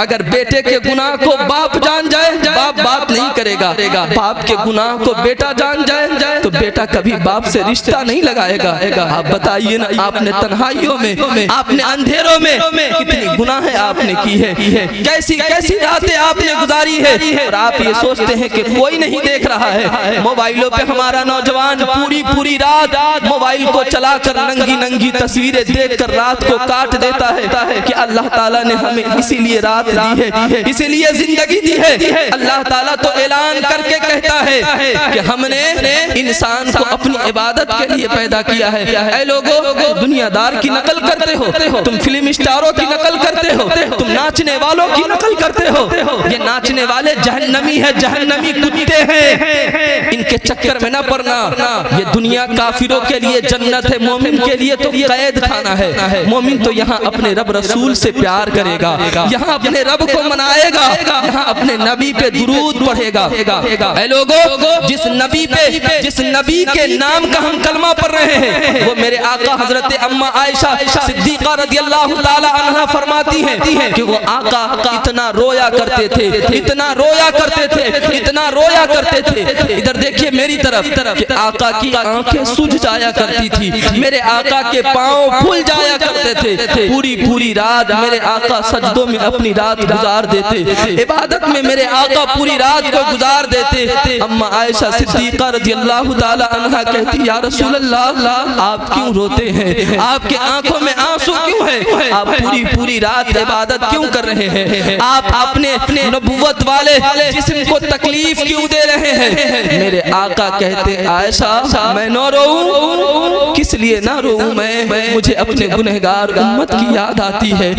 अगर बेटे के गुनाह को बाप जान जाए, बाप बात नहीं करेगा। बाप के गुनाह को बेटा जान जाए तो बेटा कभी बाप से रिश्ता नहीं लगाएगा। आप बताइए ना, आपने तन्हाइयों में, आपने अंधेरों में कितनी गुनाहें आपने की है, कैसी कैसी रातें आपने गुजारी है, और आप ये सोचते हैं कि कोई नहीं देख रहा है। मोबाइलों पे हमारा नौजवान पूरी पूरी रात मोबाइल को चलाकर नंगी नंगी तस्वीरें देखकर रात को काट देता है कि अल्लाह ताला ने हमें इसीलिए रात दी है, इसीलिए जिंदगी दी है। अल्लाह ताला तो ऐलान करके कहता है कि हमने इंसान को अपनी इबादत के लिए पैदा किया है। ऐ लोगों, दुनियादार की नकल करते हो, तुम फिल्म स्टारों की नकल करते हो, तुम नाचने वालों की नकल करते हो। ये नाचने वाले जहन्नमी है, जहन्नमी कुत्ते हैं, इनके चक्कर में ना पड़ना। ये दुनिया काफिरों के लिए जन्नत है, मोमिन के लिए तो कैद खाना है। मोमिन तो यहाँ अपने रब रसूल से प्यार करेगा, यहाँ अपने रब को मनाएगा, यहाँ अपने नबी पे दुरूद पढ़ेगा। ऐ लोगों, जिस नबी के नाम का हम कलमा पढ़ रहे हैं, वो मेरे आका हजरत अम्मा आयशा सिद्दीका रदियल्लाहु ताला अन्हा फरमाती हैं कि वो आका इतना रोया करते थे, इतना रोया करते थे, इतना रोया करते थे। इधर देखिए मेरी तरफ कि आका की आंखें सूझ जाया करती थी, मेरे आका के पांव फूल जाया करते थे। पूरी पूरी रात मेरे आका सजदों में अपनी रात गुजार देते, इबादत में मेरे आका पूरी रात को गुजार देते। अम्मा आयशा सिद्दीका रदियल्लाहु ताला अन्हा कहती, या रसूल अल्लाह, आप क्यों रोते हैं? आपके आंखों में आंसू क्यों है? आप पूरी पूरी रात इबादत क्यों कर रहे हैं? आप अपने नबुव्वत वाले जिस्म को तकलीफ क्यों दे रहे हैं? मेरे आका कहते, आयशा, मैं न रोऊं? किस लिए ना रोऊं मैं? मुझे अपने गुनहगार उम्मत की याद आती है।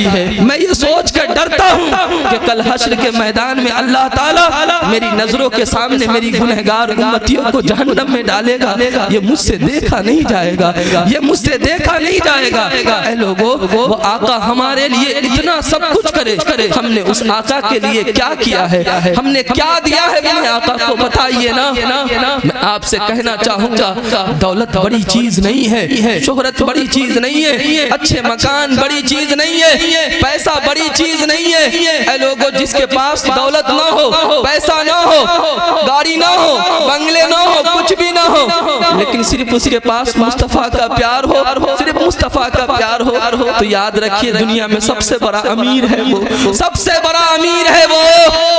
मैं ये सोच कर डरता हूँ कि कल हश्र के मैदान में अल्लाह ताला मेरी नजरों के सामने मेरी गुनहगार उम्मतियों को जहन्नम में डालेगा। ये मुझसे देखा नहीं जाएगा, ये मुझसे देखा नहीं जाएगा। ऐ लोगों, वो आका हमारे लिए इतना सब कुछ करे, हमने उस आका के लिए क्या किया है? हमने क्या दिया है अपने आका को? बताइए ना। मैं आपसे कहना चाहूंगा, दौलत बड़ी चीज नहीं है, शोहरत बड़ी चीज नहीं है, अच्छे मकान बड़ी चीज नहीं है, पैसा बड़ी चीज नहीं है। ऐ लोगों, जिसके पास दौलत ना हो, पैसा ना हो, गाड़ी ना हो, बंगले ना हो, कुछ भी ना हो, लेकिन सिर्फ उसके पास मुस्तफा का प्यार हो, सिर्फ मुस्तफा का प्यार हो, तो याद रखिए दुनिया में सबसे बड़ा अमीर है वो, सबसे बड़ा अमीर है वो,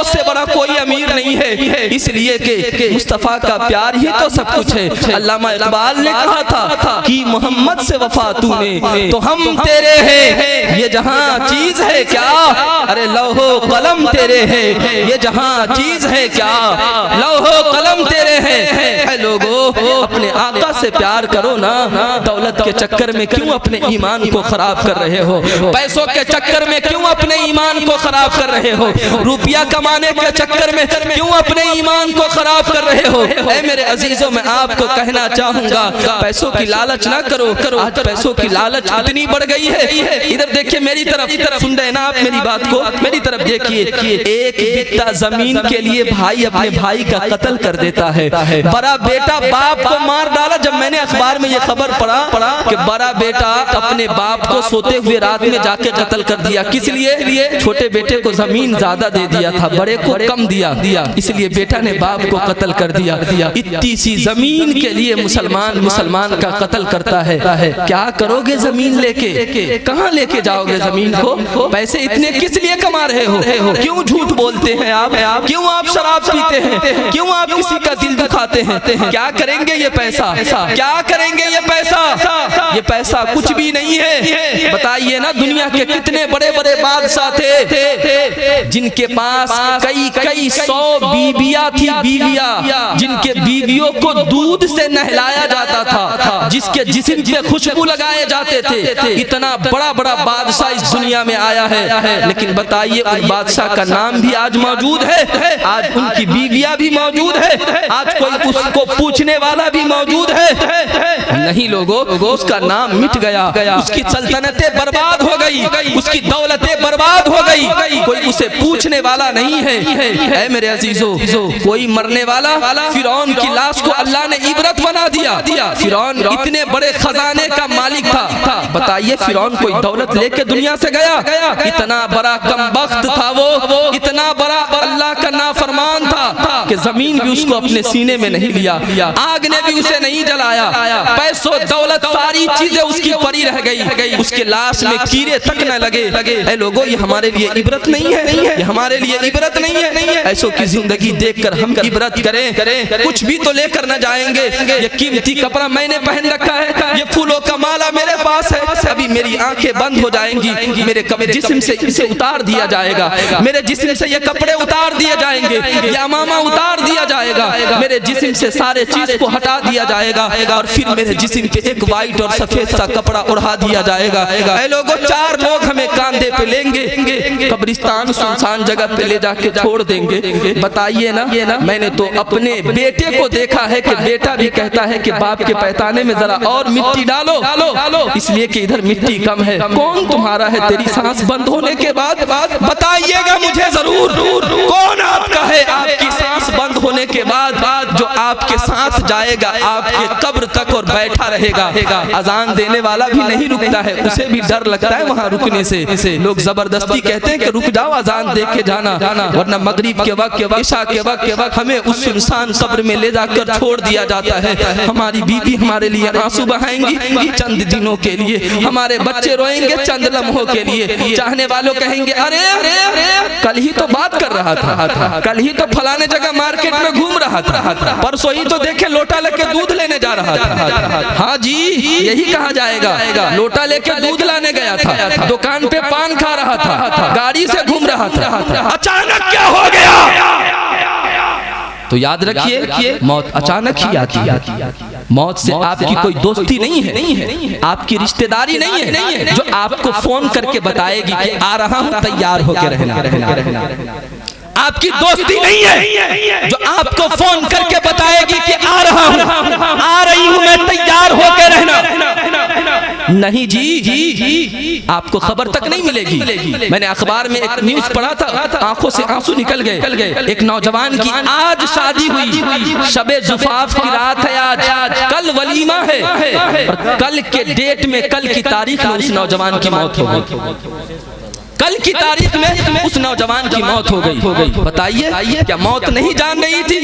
उससे बड़ा कोई अमीर नहीं है। इसलिए कि मुस्तफ़ा का प्यार ही तो सब कुछ है। अल्लामा इकबाल ने कहा था कि मोहम्मद से वफा तूने तो हम तेरे हैं, ये जहां चीज है क्या, अरे लौहो कलम तेरे है, ये जहां चीज है क्या, लौहो कलम तेरे हैं। लोगों अपने आका से प्यार करो ना, दौलत के चक्कर में क्यों अपने ईमान को खराब कर रहे हो, पैसों के चक्कर में क्यों अपने ईमान को खराब कर रहे हो, रुपया कमाने के चक्कर में क्यों अपने ईमान को खराब कर रहे हो। ऐ मेरे अजीजों, मैं आपको कहना चाहूंगा पैसों की लालच ना करो। आज पैसों की लालच इतनी बढ़ गई है। इधर देखिए मेरी तरफ, सुन रहे ना आप मेरी बात को, मेरी तरफ देखिए। एक बित्ता जमीन के लिए भाई अपने भाई का कत्ल कर देता है। बड़ा बेटा बाप को मार डाला। जब मैंने अखबार में ये खबर पढ़ा कि बड़ा बेटा अपने बाप को सोते हुए रात में जाके कत्ल कर दिया। किस लिए? छोटे बेटे को जमीन ज्यादा दे दिया था, बड़े को कम दिया, इसलिए बेटा ने बाप को कत्ल कर दिया। इतनी सी जमीन के लिए मुसलमान का कत्ल करता है। क्या करोगे जमीन लेके? कहाँ लेके जाओगे जमीन को? पैसे इतने किस लिए कमा रहे हो? क्यों झूठ बोलते हैं आप? क्यों आप शराब पीते हैं? क्यों आप किसी का दिल दुखाते हैं? क्या करेंगे ये पैसा? क्या करेंगे ये पैसा? ये पैसा कुछ भी नहीं है। बताइए ना, दुनिया के कितने बड़े बड़े बादशाह थे जिनके पास कई सौ बीवियां थी, जिनके बीवियों को दूध से नहलाया जाता था, जिसके जिस्म पे खुशबू लगाए जाते थे। इतना बड़ा बड़ा बादशाह इस दुनिया में आया है, लेकिन बताइए उन बादशाह का नाम भी आज मौजूद है, आज उनकी बीवियां भी मौजूद है, आज कोई उसको पूछने वाला भी मौजूद है? नहीं लोगों, उसका नाम मिट गया, उसकी सल्तनतें बर्बाद हो गई, उसकी दौलतें बर्बाद हो गई, कोई उसे पूछने वाला नहीं है। ऐ मेरे अजीजों, कोई मरने वाला, फिरौन की लाश को अल्लाह ने इबरत बना दिया। फिरौन इतने बड़े खजाने का मालिक था, बताइए फिरौन कोई दौलत लेके दुनिया से गया? इतना बड़ा कमबख्त था वो, इतना बड़ा अल्लाह का नाफरमान था कि जमीन भी उसको अपने सीने में नहीं लिया, आग ने भी उसे नहीं जलाया, पैसों दौलत सारी चीजें उसकी पड़ी रह गई, उसके लाश में कीड़े तक न लगे। ऐ लोगों, ये हमारे लिए इबरत नहीं है, ये हमारे लिए इबरत नहीं है। ऐसों की जिंदगी देखकर हम इबरत करें, कुछ भी तो लेकर न जाएंगे। ये कीमती कपड़ा मैंने पहन रखा है, ये फूलों का माला मेरे पास है, अभी मेरी आंखें बंद हो जाएंगी, मेरे जिस्म से इसे उतार दिया जाएगा, मेरे जिस्म से ये कपड़े उतार दिए जाएंगे, ये अमामा उतार दिया जाएगा, मेरे जिस्म से सारे चीज को हटा दिया जाएगा, और फिर मेरे जिस्म पे एक वाइट और सफेद सा कपड़ा उड़ा दिया जाएगा। ऐ लोगों, 4 लोग हमें कांधे पे लेंगे, कब्रिस्तान सुनसान जगह पे ले जाके छोड़ देंगे। बताइए ना, मैंने तो अपने बेटे को देखा है कि बेटा भी कहता है कि बाप के पैताने में जरा और मिट्टी डालो, इसलिए कि इधर मिट्टी कम है। कौन तुम्हारा है तेरी सांस बंद होने के बाद? बताइएगा मुझे जरूर, कौन आपका है आपकी सांस बंद होने के बाद जो आपके साथ जाएगा आपके कब्र तक और बैठा रहेगा? अजान देने वाला भी नहीं रुकता है, उसे भी डर लगता है वहां रुकने से। लोग जबरदस्ती कहते हैं कि रुक जाओ, अजान दे के जाना, वरना मगरिब के वक्त, इशा के वक्त हमें उस सुनसान कब्र में ले जाकर छोड़ दिया जाता है। हमारी बीवी हमारे लिए आंसू बहाएंगी चंद दिनों के लिए, हमारे बच्चे रोएंगे चंद लम्हों के लिए, चाहने वालों कहेंगे अरे कल ही तो बात कर रहा था, कल ही तो फलाने जगह मार्केट में घूम रहा था, परसों ही तो देखे लोटा लेके दूध लेने जा रहा था। हाँ जी, यही कहा जाएगा, लोटा लेके दूध लाने गया था, दुकान पे पान खा रहा था, गाड़ी से घूम रहा था, अचानक क्या हो गया? तो याद रखिए, मौत अचानक ही आती है। मौत से आपकी कोई दोस्ती नहीं है, आपकी रिश्तेदारी नहीं है जो आपको फोन करके बताएगी कि आ रहा हूं, तैयार होकर रहना। आपकी दोस्ती नहीं है जो आपको फोन करके बताएगी कि आ रहा हूं, आ रही हूं मैं, तैयार होकर रहना। नहीं जी, आपको खबर तक नहीं मिलेगी। मैंने अखबार में एक न्यूज पढ़ा था, आंखों से आंसू निकल गए। एक नौजवान की आज शादी हुई, शबे जुफाफ की रात है आज, कल वलीमा है, और कल के डेट में, कल की तारीख में उस नौजवान की मौत हो गई। कल की तारीख में उस नौजवान की मौत हो गई। बताइए क्या मौत नहीं जान रही थी?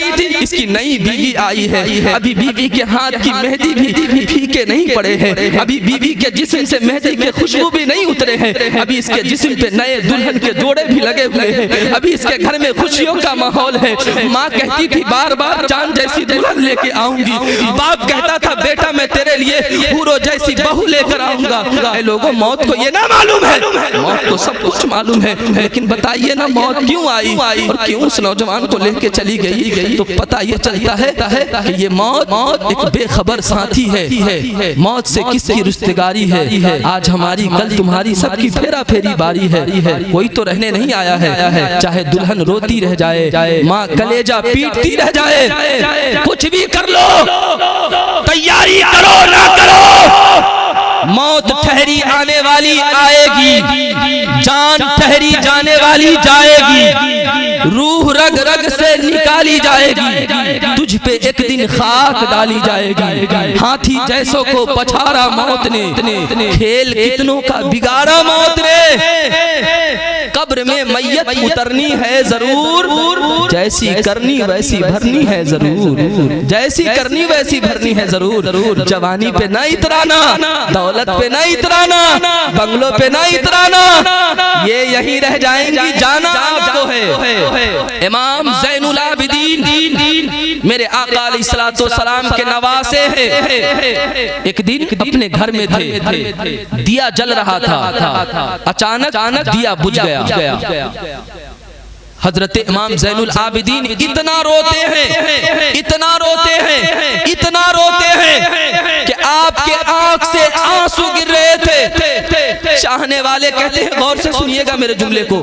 इसकी नई बीवी आई है, अभी बीवी के हाथ की मेहंदी भी फीके नहीं पड़े हैं, अभी बीवी के जिस्म से मेहंदी के खुशबू भी नहीं उतरे हैं, अभी इसके जिस्म पे नए दुल्हन के जोड़े भी लगे हुए हैं, अभी इसके घर में खुशियों का माहौल है। माँ कहती थी बार बार चांद जैसी दुल्हन लेके आऊंगी, बाप कहता था बेटा मैं तेरे लिए हूरों जैसी बहू लेकर आऊंगा। लोगों मौत को ये ना मालूम है, मौत को सब कुछ मालूम है, लेकिन बताइए ना मौत क्यों आई और क्यों उस नौजवान को लेके चली गई? तो पता ये चलता है कि ये मौत एक बेखबर साथी है। मौत से किसकी रिश्तेदारी है? आज हमारी कल तुम्हारी सबकी फेरा फेरी बारी है, कोई तो रहने नहीं आया है। चाहे दुल्हन रोती रह जाए, माँ कलेजा पीटती रह जाए, कुछ भी कर लो, तैयारी करो ना करो, मौत ठहरी आने वाली आएगी, जान ठहरी जाने वाली जाएगी, रूह रग रग से निकाली जाएगी, तुझ पे एक दिन खाक डाली जाएगी। हाथी जैसों को पछाड़ा मौत ने, खेल कितनों का बिगाड़ा मौत ने। कब्र में मैयत उतरनी है जरूर, जैसी करनी वैसी भरनी है जरूर, जैसी करनी वैसी भरनी है जरूर। जवानी पे ना इतराना, दौलत पे ना इतराना, बंगलों पे ना इतराना, ये यहीं रह जाएंगी, जाना आपको है। इमाम ज़ैनुल आबिदीन मेरे आका अलैहिस्सलातु वस्सलाम के नवासे हैं। एक दिन अपने घर में थे, दिया जल रहा था, अचानक दिया बुझ गया। हजरत इमाम ज़ैनुल आबिदीन इतना रोते हैं, इतना रोते हैं, इतना रोते हैं कि आपके आंख से आंसू गिर रहे थे। चाहने वाले कहते हैं, गौर से सुनिएगा मेरे जुमले को,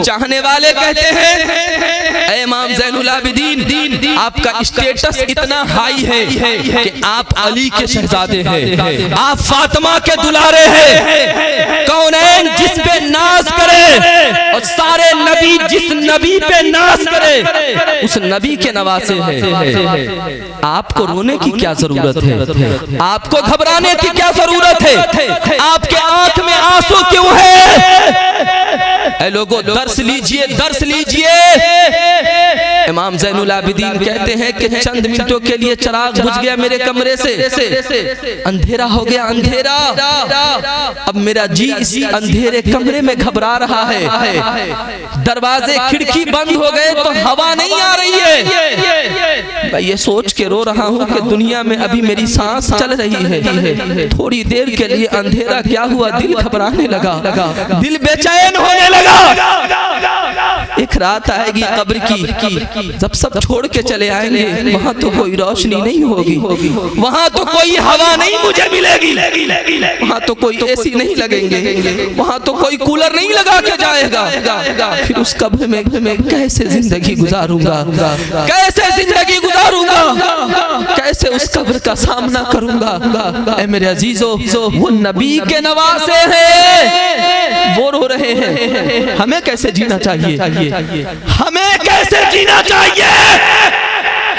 चाहने वाले कहते हैं इमाम ज़ैनुल आबिदीन आपका स्टेटस इतना हाई है कि आप अली के शहजादे हैं, आप फातिमा के दुलारे हैं, कौनैन जिस पे नाज करे और सारे नबी जिस नबी पे नाज करे उस नबी के नवासे हैं। आपको रोने की क्या जरूरत है? आपको घबराने की क्या जरूरत है? आपके आंख में आंसू क्यों है? लोगों दर्श लीजिए, दर्श लीजिए। इमाम ज़ैनुल आबिदीन कहते हैं कि चंद मिनटों के लिए चिराग बुझ गया मेरे कमरे से, अंधेरा हो गया, अंधेरा। अब मेरा जी इसी अंधेरे कमरे में घबरा रहा है, दरवाजे खिड़की बंद हो गए तो हवा नहीं आ रही है। मैं ये सोच के रो रहा हूँ कि दुनिया में अभी मेरी सांस चल रही है। थोड़ी देर के लिए अंधेरा क्या हुआ, दिल घबराने लगा, दिल बेचैन होने लगा। एक रात आएगी कब्र की, जब सब छोड़ के चले आएंगे, वहाँ तो कोई रोशनी नहीं होगी, वहाँ तो कोई हवा नहीं मुझे मिलेगी, वहाँ तो कोई एसी नहीं लगेंगे, वहाँ तो कोई कूलर नहीं लगा के जाएगा। फिर उस कब्र में कैसे जिंदगी गुजारूंगा, कैसे जिंदगी गुजारूंगा, कैसे उस कब्र का सामना करूंगा? ऐ मेरे अजीजों, वो नबी के नवासे हैं, वो रो रहे हैं। हमें कैसे जीना चाहिए? हमें कैसे जीना चाहिए?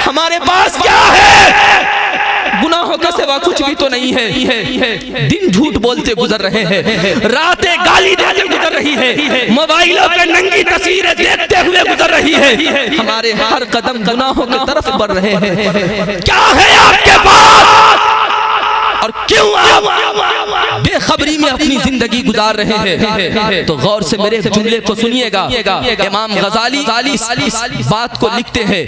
हमारे पास क्या है? गुनाहों के सिवा कुछ भी तो नहीं है। दिन झूठ बोलते गुजर रहे हैं, रातें गाली देते गुजर रही है, मोबाइलों पे नंगी तस्वीरें देखते हुए गुजर रही है। हमारे हर कदम गुनाहों की तरफ बढ़ रहे हैं। क्या है आपके पास और क्यों आप बेखबरी में अपनी जिंदगी गुजार रहे हैं? तो गौर से मेरे जुमले को सुनिएगा। इमाम गजाली इस बात को लिखते हैं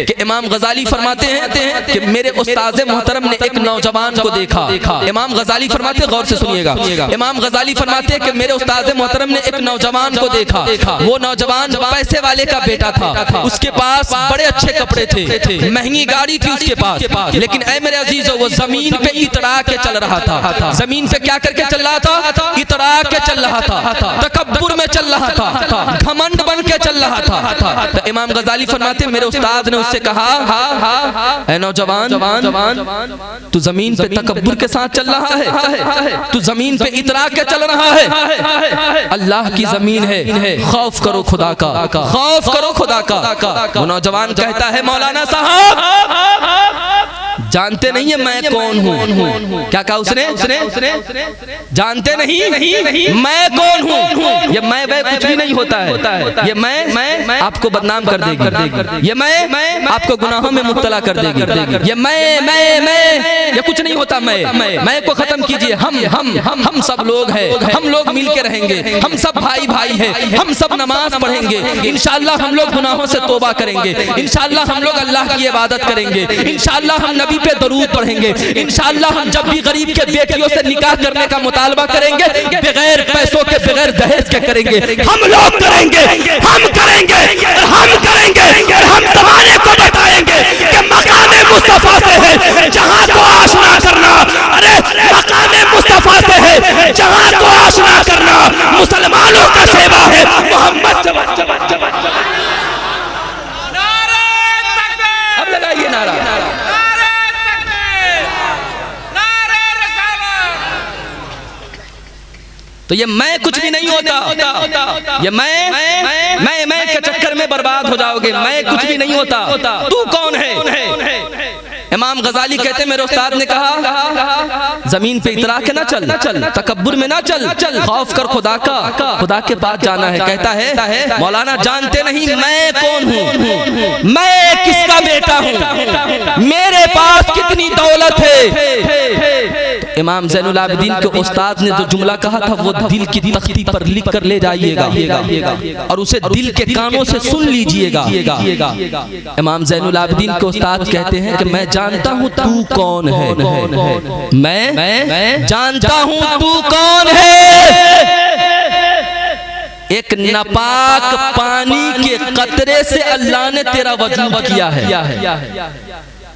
कि इमाम गजाली फरमाते हैं कि मेरे उस्ताद मोहतरम ने एक नौजवान को देखा। इमाम गजाली फरमाते हैं, गौर से सुनिएगा, इमाम गजाली फरमाते हैं कि मेरे उस्ताद मोहतरम ने एक नौजवान को देखा। वो नौजवान पैसे वाले का बेटा था, उसके पास बड़े अच्छे कपड़े थे, महंगी गाड़ी थी उसके पास, लेकिन ऐ मेरे अजीजों वो जमीन पे इतरा के चल रहा था। जमीन पे क्या करके चल रहा था? इतरा के चल रहा था, तकब्बुर में चल रहा था, घमंड बन के चल रहा था। तो इमाम गजाली फरमाते मेरे उस्ताद ने उससे कहा, ऐ नौजवान, तू जमीन पे तकब्बुर के साथ चल रहा है, तू जमीन पे इतरा के चल रहा है, अल्लाह की जमीन है, खौफ करो खुदा का, खौफ करो खुदा का। वो नौजवान कहता है, मौलाना साहब जानते नहीं है मैं कौन हूँ। क्या कहा उसने? जानते नहीं मैं कौन हूँ। ये मैं वह कुछ भी नहीं होता है। ये मैं आपको बदनाम कर देगी। ये मैं आपको गुनाहों में मुब्तला कर देगी। ये मैं ये कुछ नहीं होता। मैं को खत्म कीजिए। हम सब लोग हैं। हम लोग मिल के रहेंगे। हम सब भाई भाई हैं। हम सब नमाज पढ़ेंगे। इंशाअल्लाह हम लोग गुनाहों से तौबा करेंगे। इंशाअल्लाह हम लोग अल्लाह की इबादत करेंगे। इंशाअल्लाह हम नबी पे दरूद पढ़ेंगे। इंशाअल्लाह हम जब भी गरीब के बेटियों से निकाह करने का मुतालबा करेंगे बगैर पैसों के बगैर दहेज के करेंगे। हम लोग करेंगे। हम करेंगे। हम करेंगे। हम ज़माने को बताएंगे कि मकामे मुस्तफा से है जहां तो आशना करना। अरे मकामे मुस्तफा से है जहां तो आशना करना। मुसलमानों का सेवा है मोहम्मद से। अब लगाइए नारा। तो ये मैं कुछ भी नहीं होता। ये मैं के चक्कर में बर्बाद हो जाओगे। मैं कुछ भी नहीं होता। तू कौन है? इमाम गजाली कहते मेरे उस्ताद ने कहा जमीन पे इतरा के ना चल, तकब्बुर में ना चल, खौफ कर खुदा का, खुदा के पास जाना है। कहता है मौलाना जानते नहीं मैं कौन हूँ, मैं किसका बेटा हूँ, मेरे पास कितनी दौलत है। तो इमाम ज़ैनुल आबिदीन के उस्ताद ने जो जुमला कहा था वो दिल की तख्ती पर लिख कर ले जाइएगा और उसे दिल के कानों से सुन लीजिएगा। इमाम ज़ैनुल आबिदीन के उस्ताद कहते हैं कि मैं जानता हूँ तू कौन है। मैं जानता हूँ तू कौन है। एक नापाक पानी के कतरे से अल्लाह ने तेरा वजूद किया है।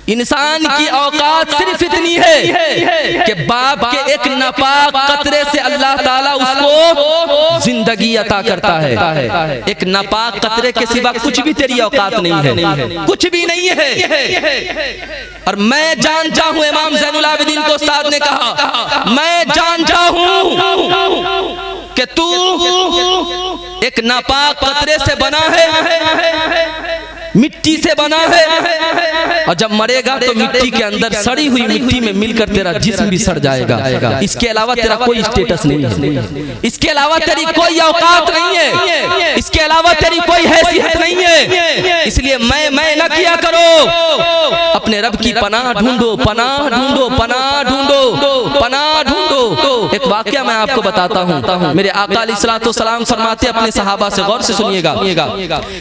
इंसान की औकात सिर्फ इतनी है कि बाप के एक नापाक कतरे से अल्लाह ताला उसको जिंदगी अता करता है। एक नापाक कतरे के सिवा कुछ भी तेरी औकात नहीं है, कुछ भी नहीं है। और मैं जानता हूँ, इमाम ज़ैनुल आबिदीन को उस्ताद ने कहा मैं जानता हूँ कि तू एक नापाक कतरे से बना है, मिट्टी से बना है, और जब मरेगा तो मिट्टी के अंदर सड़ी हुई मिट्टी में मिलकर तेरा जिस्म भी सड़ जाएगा। इसके अलावा तेरा कोई स्टेटस नहीं है, इसके अलावा तेरी कोई औकात नहीं है, इसके अलावा तेरी कोई हैसियत नहीं है। इसलिए मैं ना किया करो, अपने रब की पनाह ढूंढो, पनाह ढूंढो, पनाह ढूंढो, पनाह ढूंढो। एक वाकया मैं आपको बताता हूँ। मेरे आका अलैहिस्सलातु वस्सलाम फरमाते अपने सहाबा से, गौर से सुनिएगा,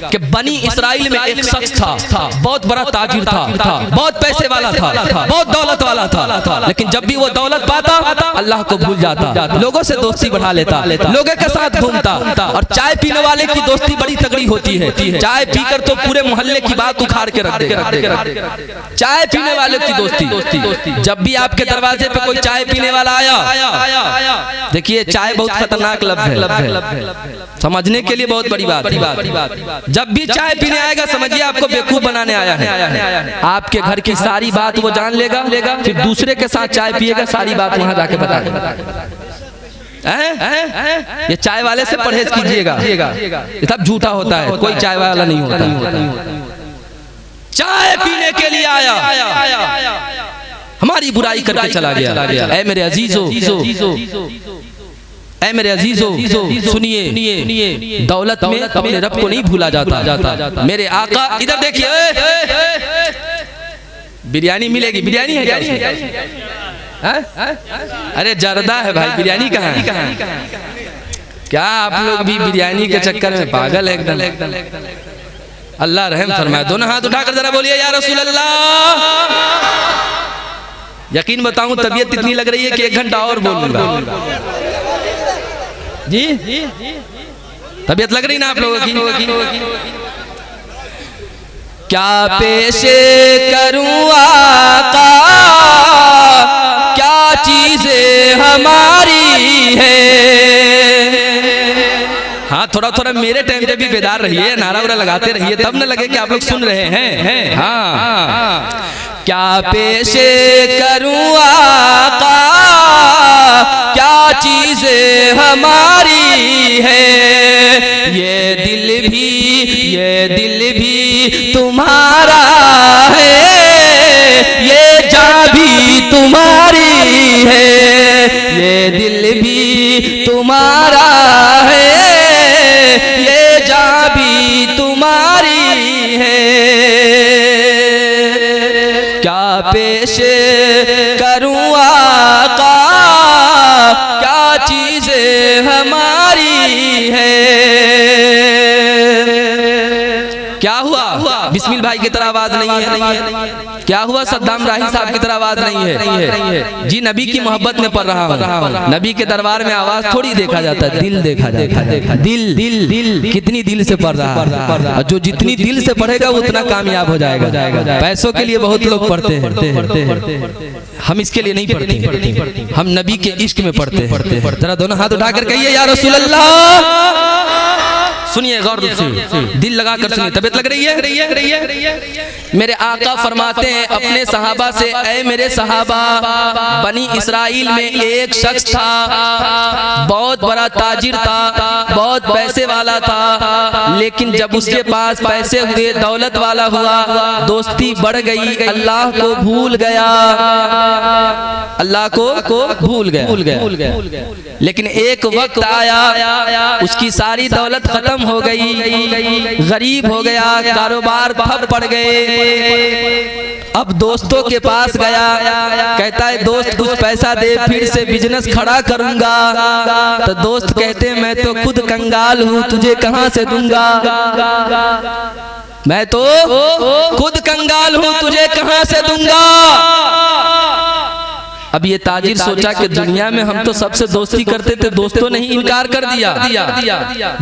कि बनी इसराइल में एक शख्स था, बहुत बड़ा ताजिर था, बहुत पैसे वाला था, बहुत दौलत वाला था, लेकिन जब भी वो दौलत पाता अल्लाह को भूल जाता, लोगों से दोस्ती बढ़ा लेता, लोगों के साथ घूमता। और चाय पीने वाले की दोस्ती बड़ी तगड़ी होती है, चाय पीकर तो पूरे मोहल्ले की बात उखाड़ के रख देगा। चाय पीने वाले की दोस्ती। जब भी आपके दरवाजे पे कोई चाय पीने वाला आया, देखिए चाय बहुत खतरनाक लफ्ज़ है, समझने के लिए बहुत बड़ी बात। जब भी चाय पीने आएगा समझिए आपको बेवकूफ बनाने आया है। आपके घर की सारी बात वो जान लेगा, फिर दूसरे के साथ चाय पिएगा, सारी बात वहां जाके बता देगा। ये चाय वाले से परहेज कीजिएगा, ये सब झूठा होता है, कोई चाय वाला नहीं होता। चाय पीने के लिए आया, हमारी बुराई करके चला गया। ऐ मेरे अजीजों, ऐ मेरे अजीजों सुनिए, दौलत में अपने रब को नहीं भूला जाता। मेरे आका इधर देखिए, बिरयानी मिलेगी, बिरयानी है क्या? अरे जर्दा है भाई, बिरयानी कहाँ है? क्या आप लोग भी बिरयानी के चक्कर में पागल है एकदम। अल्लाह रहम फरमाए। दोनों हाथ उठाकर जरा बोलिए या रसूल अल्लाह। यकीन बताऊं तबीयत इतनी लग रही है कि 1 घंटा और बोलूंगा। जी तबीयत लग रही ना आप लोगों की? क्या पेशे करूं आका, क्या चीजें हमारी है। हाँ थोड़ा थोड़ा मेरे टाइम पे भी बेदार रहिए, नारा वारा लगाते रहिए, तब न लगे कि आप लोग सुन रहे हैं। हाँ क्या पेशे करूं आका, क्या चीजें हमारी है। ये दिल भी तुम्हारा है, ये है। क्या हुआ? बिस्मिल भाई की तरह आवाज नहीं है। क्या हुआ? सद्दाम राही साहब की तरह आवाज नहीं है। जी नबी की मोहब्बत में पढ़ रहा हूँ। नबी के दरबार में आवाज थोड़ी देखा जाता है, दिल देखा जाता है। दिल दिल दिल कितनी दिल से पढ़ रहा है, और जो जितनी दिल से पढ़ेगा उतना कामयाब हो जाएगा। पैसों के लिए बहुत लोग पढ़ते हैं, हम इसके लिए नहीं पढ़ते, हम नबी के इश्क में पढ़ते हैं। जरा दोनों हाथ उठाकर कहिए या रसूल अल्लाह। सुनिए गौर से, दिल लगाकर सुनिए। तबीयत लग रही है? मेरे आका फरमाते हैं अपने सहाबा से, ऐ मेरे सहाबा, बनी इस्राइल में एक शख्स था, बहुत बड़ा ताजिर था, बहुत पैसे वाला था, लेकिन जब उसके पास पैसे हुए, दौलत वाला हुआ, दोस्ती बढ़ गई, अल्लाह को भूल गया, अल्लाह को भूल गया। लेकिन एक वक्त आया, उसकी सारी दौलत खत्म हो गई, गरीब हो गया, कारोबार ठप पड़ गए। अब दोस्तों के पास गया, कहता है दोस्त कुछ पैसा दे, फिर से बिजनेस खड़ा करूंगा। तो दोस्त कहते मैं तो खुद कंगाल हूँ, तुझे कहां से दूंगा, मैं तो खुद कंगाल हूँ, तुझे कहां से दूंगा। अब ये ताजिर सोचा कि दुनिया में हम तो सबसे दोस्ती करते थे, दोस्तों ने ही इनकार कर दिया,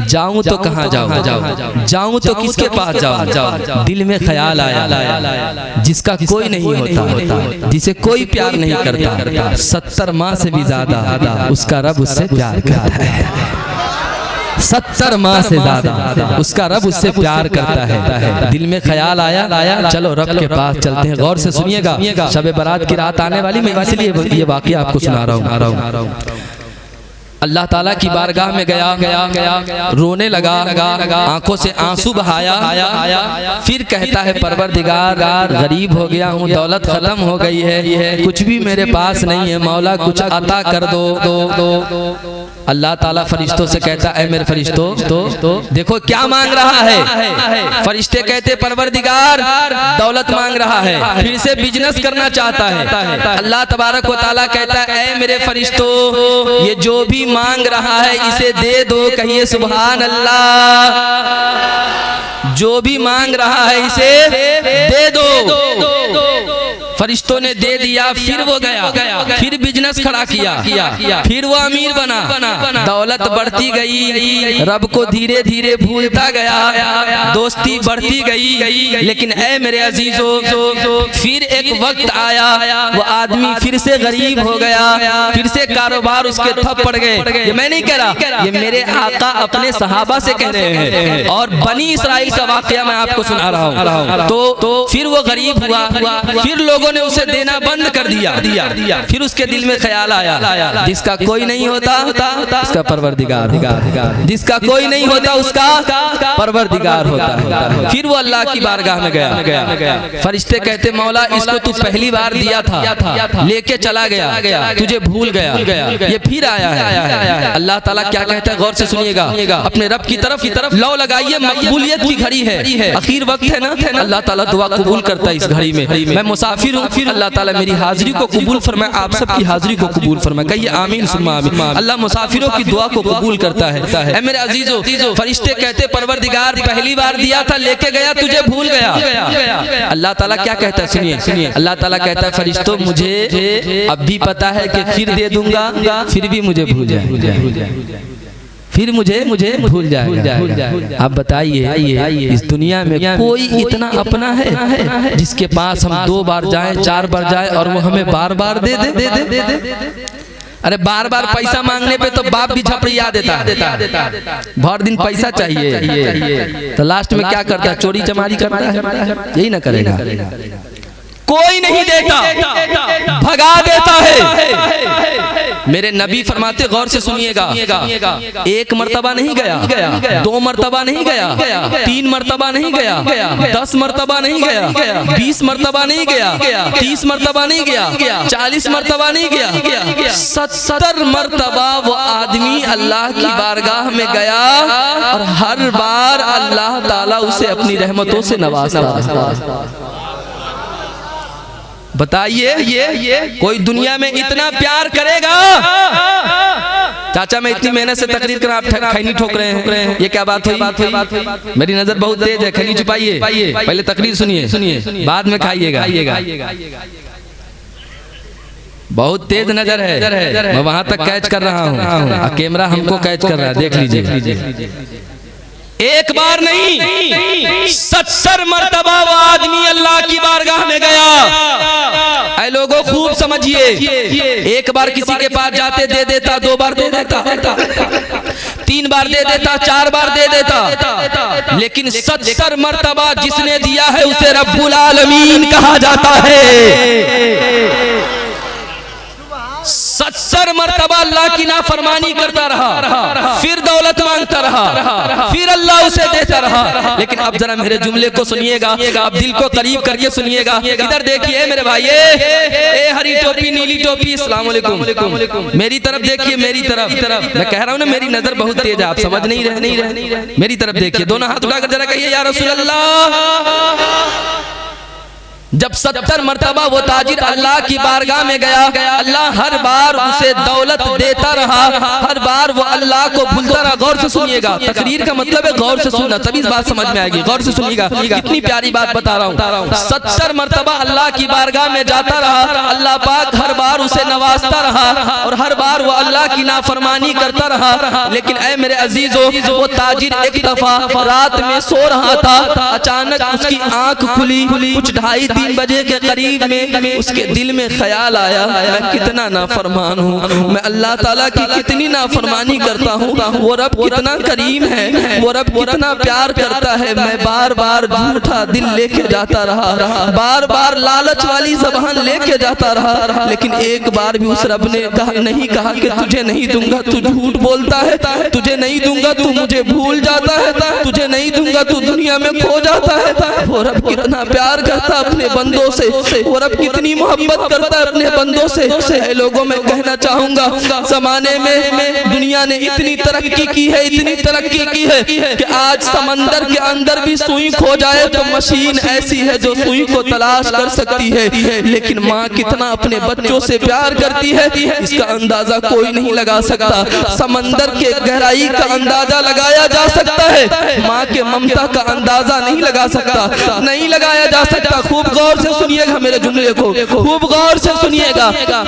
जाऊं तो कहां जाऊं, जाऊं तो किसके पास जाऊं। दिल में ख्याल आया, जिसका कोई नहीं होता, जिसे कोई प्यार नहीं करता, 70 माह से भी ज्यादा उसका रब उससे प्यार करता है। 70 माह से ज्यादा उसका रब उससे प्यार करता है। दिल में ख्याल आया, चलो रब के पास चलते हैं। गौर से सुनिएगा, शब बारात की रात आने वाली, मैं इसलिए ये वाकया आपको सुना रहा हूँ। अल्लाह ताला की बारगाह में गया, रोने लगा, आंखों से आंसू बहाया, फिर कहता है परवरदिगार, गरीब हो गया हूँ, दौलत खत्म हो गई है, कुछ भी मेरे पास नहीं है, मौला कुछ अता कर दो। अल्लाह ताला फरिश्तों से कहता है मेरे फरिश्तों, तो देखो क्या मांग रहा है। फरिश्ते कहते परवरदिगार दौलत मांग रहा है, फिर से बिजनेस करना चाहता है। अल्लाह तबारक व तआला कहता है ऐ मेरे फरिश्तों, ये जो भी मांग रहा है इसे दे दो। कहिए सुभान अल्लाह। जो भी मांग रहा है इसे दे दो। फरिश्तों ने दे दिया, फिर वो गया, फिर बिजनेस खड़ा किया, फिर वो अमीर बना, दौलत बढ़ती गई, रब को धीरे धीरे भूलता गया, दोस्ती बढ़ती गई। लेकिन ऐ मेरे अजीजों, फिर एक वक्त आया, वो आदमी फिर से गरीब हो गया, फिर से कारोबार उसके ठप पड़ गए। ये मैं नहीं कह रहा, ये मेरे आका अपने सहाबा से कह रहे हैं, और बनी इस्राइल का वाकया मैं आपको सुना रहा हूँ। तो फिर वो गरीब हुआ, फिर लोगों ने उसे देना बंद कर दिया। फिर उसके दिल में ख्याल आया, जिसका कोई नहीं होता उसका परवरदिगार होता है, जिसका कोई नहीं होता उसका परवरदिगार होता है। फिर वो अल्लाह की बारगाह में गया, फरिश्ते कहते मौला इसको तू पहली बार दिया था, लेके चला गया, तुझे भूल गया, ये फिर आया है। अल्लाह ताला क्या कहता है, गौर से सुनिएगा, अपने रब की तरफ लौ लगाइए, मकबूलियत की घड़ी है, आखिर वक्त है ना, अल्लाह ताला दुआ कबूल करता है इस घड़ी में। मैं मुसाफिर हूँ, अल्लाह ताला मेरी हाजिरी को कबूल फरमाए, आप सबकी हाजिरी को कबूल फरमाए। कहिए आमीन सुम्मा आमीन। अल्लाह मुसाफिरों की दुआ को कबूल करता है। ऐ मेरे अजीजों, फरिश्ते कहते परवरदिगार पहली बार दिया था, लेके गया, तुझे भूल गया। अल्लाह ताला क्या कहता है, सुनिए। अल्लाह ताला कहता है फरिश्तों मुझे अब भी पता है कि फिर दे दूंगा, फिर भी मुझे भूल जाए, फिर मुझे भूल जाएगा। आप बताइए इस दुनिया में कोई इतना अपना है जिसके पास हम 2 बार जाएं, 4 बार जाएं और वो हमें बार बार दे दे? अरे बार बार पैसा मांगने पे तो बाप भी झपड़िया देता है, भर दिन पैसा चाहिए, तो लास्ट में क्या करता है, चोरी चमारी करता है, यही ना करेगा। कोई नहीं देता, भगा देता है। मेरे नबी फरमाते, गौर से सुनिएगा, 1 मर्तबा नहीं गया, 2 मर्तबा नहीं गया, 3 मर्तबा नहीं गया, 10 मर्तबा नहीं गया, 20 मर्तबा नहीं गया, 30 मर्तबा नहीं गया, 40 मर्तबा नहीं गया, 70 मर्तबा वो आदमी अल्लाह की बारगाह में गया, और हर बार अल्लाह ताला उसे अपनी रहमतों से नवाजता। बताइए कोई दुनिया में इतना प्यार करेगा? चाचा मैं इतनी मेहनत से तकरीर कर, आप खैनी ठोक रहे हैं, ये क्या बात हुई? मेरी नजर बहुत तेज है, खैनी छुपाइए, पहले तकरीर सुनिए, बाद में खाइएगा। बहुत तेज नजर है, मैं वहां तक कैच कर रहा हूँ, कैमरा हमको कैच कर रहा है, देख लीजिए। एक बार नहीं 70 मर्तबा वो आदमी अल्लाह की बारगाह में गया। ऐ लोगों खूब समझिए, एक बार किसी के पास जाते दे देता, 2 बार दे देता, 3 बार दे देता, 4 बार दे देता, लेकिन 70 मर्तबा जिसने दिया है उसे रब्बुल आलमीन कहा जाता है। 70 मर्तबा अल्लाह की नाफरमानी करता रहा, फिर दौलत मांगता रहा, फिर अल्लाह उसे देता रहा। लेकिन अब जरा मेरे जुमले को सुनिएगा, अब दिल को करीब करके सुनिएगा। इधर देखिए मेरे भाई, ए हरी टोपी नीली टोपी, अस्सलाम वालेकुम, मेरी तरफ देखिए, मेरी तरफ। मैं कह रहा हूँ ना मेरी नजर बहुत तेज है, आप समझ नहीं रहे, मेरी तरफ देखिए, दोनों हाथ उठाकर जरा कहिए या रसूल अल्लाह। जब 70 मर्तबा वो ताजिर अल्लाह की बारगाह में गया, अल्लाह हर बार उसे दौलत देता रहा, हर बार वो अल्लाह को भूलता रहा। गौर से सुनिएगा, तकरीर का मतलब है गौर से सुनना, तभी इस बात समझ में आएगी। गौर से सुनिएगा, कितनी प्यारी बात बता रहा हूँ। 70 मर्तबा अल्लाह की बारगाह में जाता रहा, अल्लाह पाक हर बार उसे नवाजता रहा और हर बार वो अल्लाह की नाफरमानी करता रहा। लेकिन ऐ मेरे अजीजों, वो ताजिर एक दफा रात में सो रहा था, अचानक उसकी आंख खुली, कुछ 2:30-3 बजे के करीब में उसके दिल में ख्याल आया, मैं कितना नाफरमान हूँ, मैं अल्लाह ताला की कितनी नाफरमानी करता हूँ, वो रब कितना करीम है, वो रब कितना प्यार करता है। मैं बार बार झूठा दिल लेके जाता रहा, बार बार लालच वाली ज़बान लेके जाता रहा, लेकिन एक बार भी उस रब ने नहीं कहा कि तुझे नहीं दूंगा, तू झूठ बोलता है, तुझे नहीं दूंगा, तू मुझे भूल जाता है, तुझे नहीं दूंगा, तू दुनिया में खो जाता है। वो रब कितना प्यार करता अपने बंदों से, वो रब कितनी मोहब्बत करता है अपने बंदों से। लोगों में कहना चाहूंगा, जमाने में दुनिया ने इतनी तरक्की की है, इतनी तरक्की की है कि आज समंदर के अंदर भी सुई खो जाए तो मशीन ऐसी है जो सुई को तलाश कर सकती है। लेकिन माँ कितना अपने बच्चों से प्यार करती है, इसका अंदाजा कोई नहीं लगा सकता। समंदर के गहराई का अंदाजा लगाया जा सकता है, माँ के ममता का अंदाजा नहीं लगा सकता, नहीं लगाया जा सकता। खूब गौर से सुनिएगा मेरे जुमले को, खूब गौर से सुनिएगा।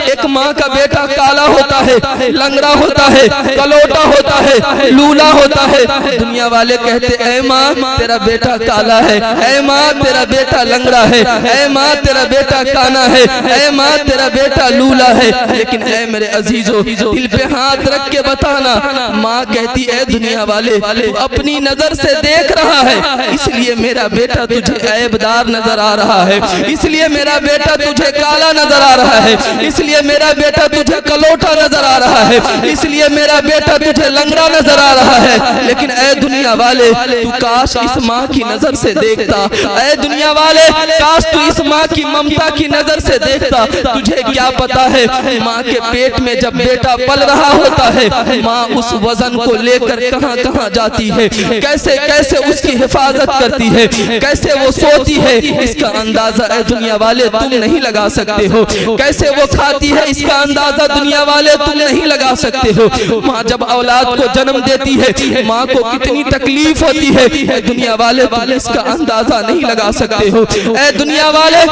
एक माँ का बेटा काला होता है, लंगड़ा होता है, कलोटा होता है, लूला होता है। दुनिया वाले कहते ऐ माँ तेरा बेटा काला है, ऐ माँ तेरा बेटा लंगड़ा है, ऐ माँ तेरा बेटा काना है, ऐ माँ तेरा बेटा लूला है। लेकिन ऐ मेरे अजीजों, दिल पे हाथ रख के बताना, माँ कहती है दुनिया वाले अपनी नजर से देख रहा है, इसलिए मेरा बेटा तुझे ऐबदार नजर आ रहा है, इसलिए मेरा बेटा तुझे काला नजर आ रहा है, इसलिए मेरा बेटा तुझे कलोटा नजर आ रहा है, इसलिए मेरा बेटा तुझे लंगड़ा नजर आ रहा है। लेकिन ऐ दुनिया वाले, तू काश इस माँ की नजर से देखता, ऐ दुनिया वाले काश तू इस माँ की ममता की नजर से देखता। तुझे क्या पता है, माँ के पेट में जब बेटा पल रहा होता है, माँ उस वजन को लेकर कहाँ कहाँ जाती है, कैसे कैसे उसकी हिफाजत करती है, कैसे वो सोती है, इसका अंदाजा ऐ दुनिया वाले तुम नहीं लगा सकते हो। कैसे वो खाती है, इसका अंदाजा दुनिया वाले तुम नहीं लगा सकते हो। माँ जब औलाद को जन्म देती है, माँ को कितनी तकलीफ होती है, ऐ दुनिया वाले तुम इसका अंदाजा नहीं लगा सकते हो। ऐ दुनिया वाले,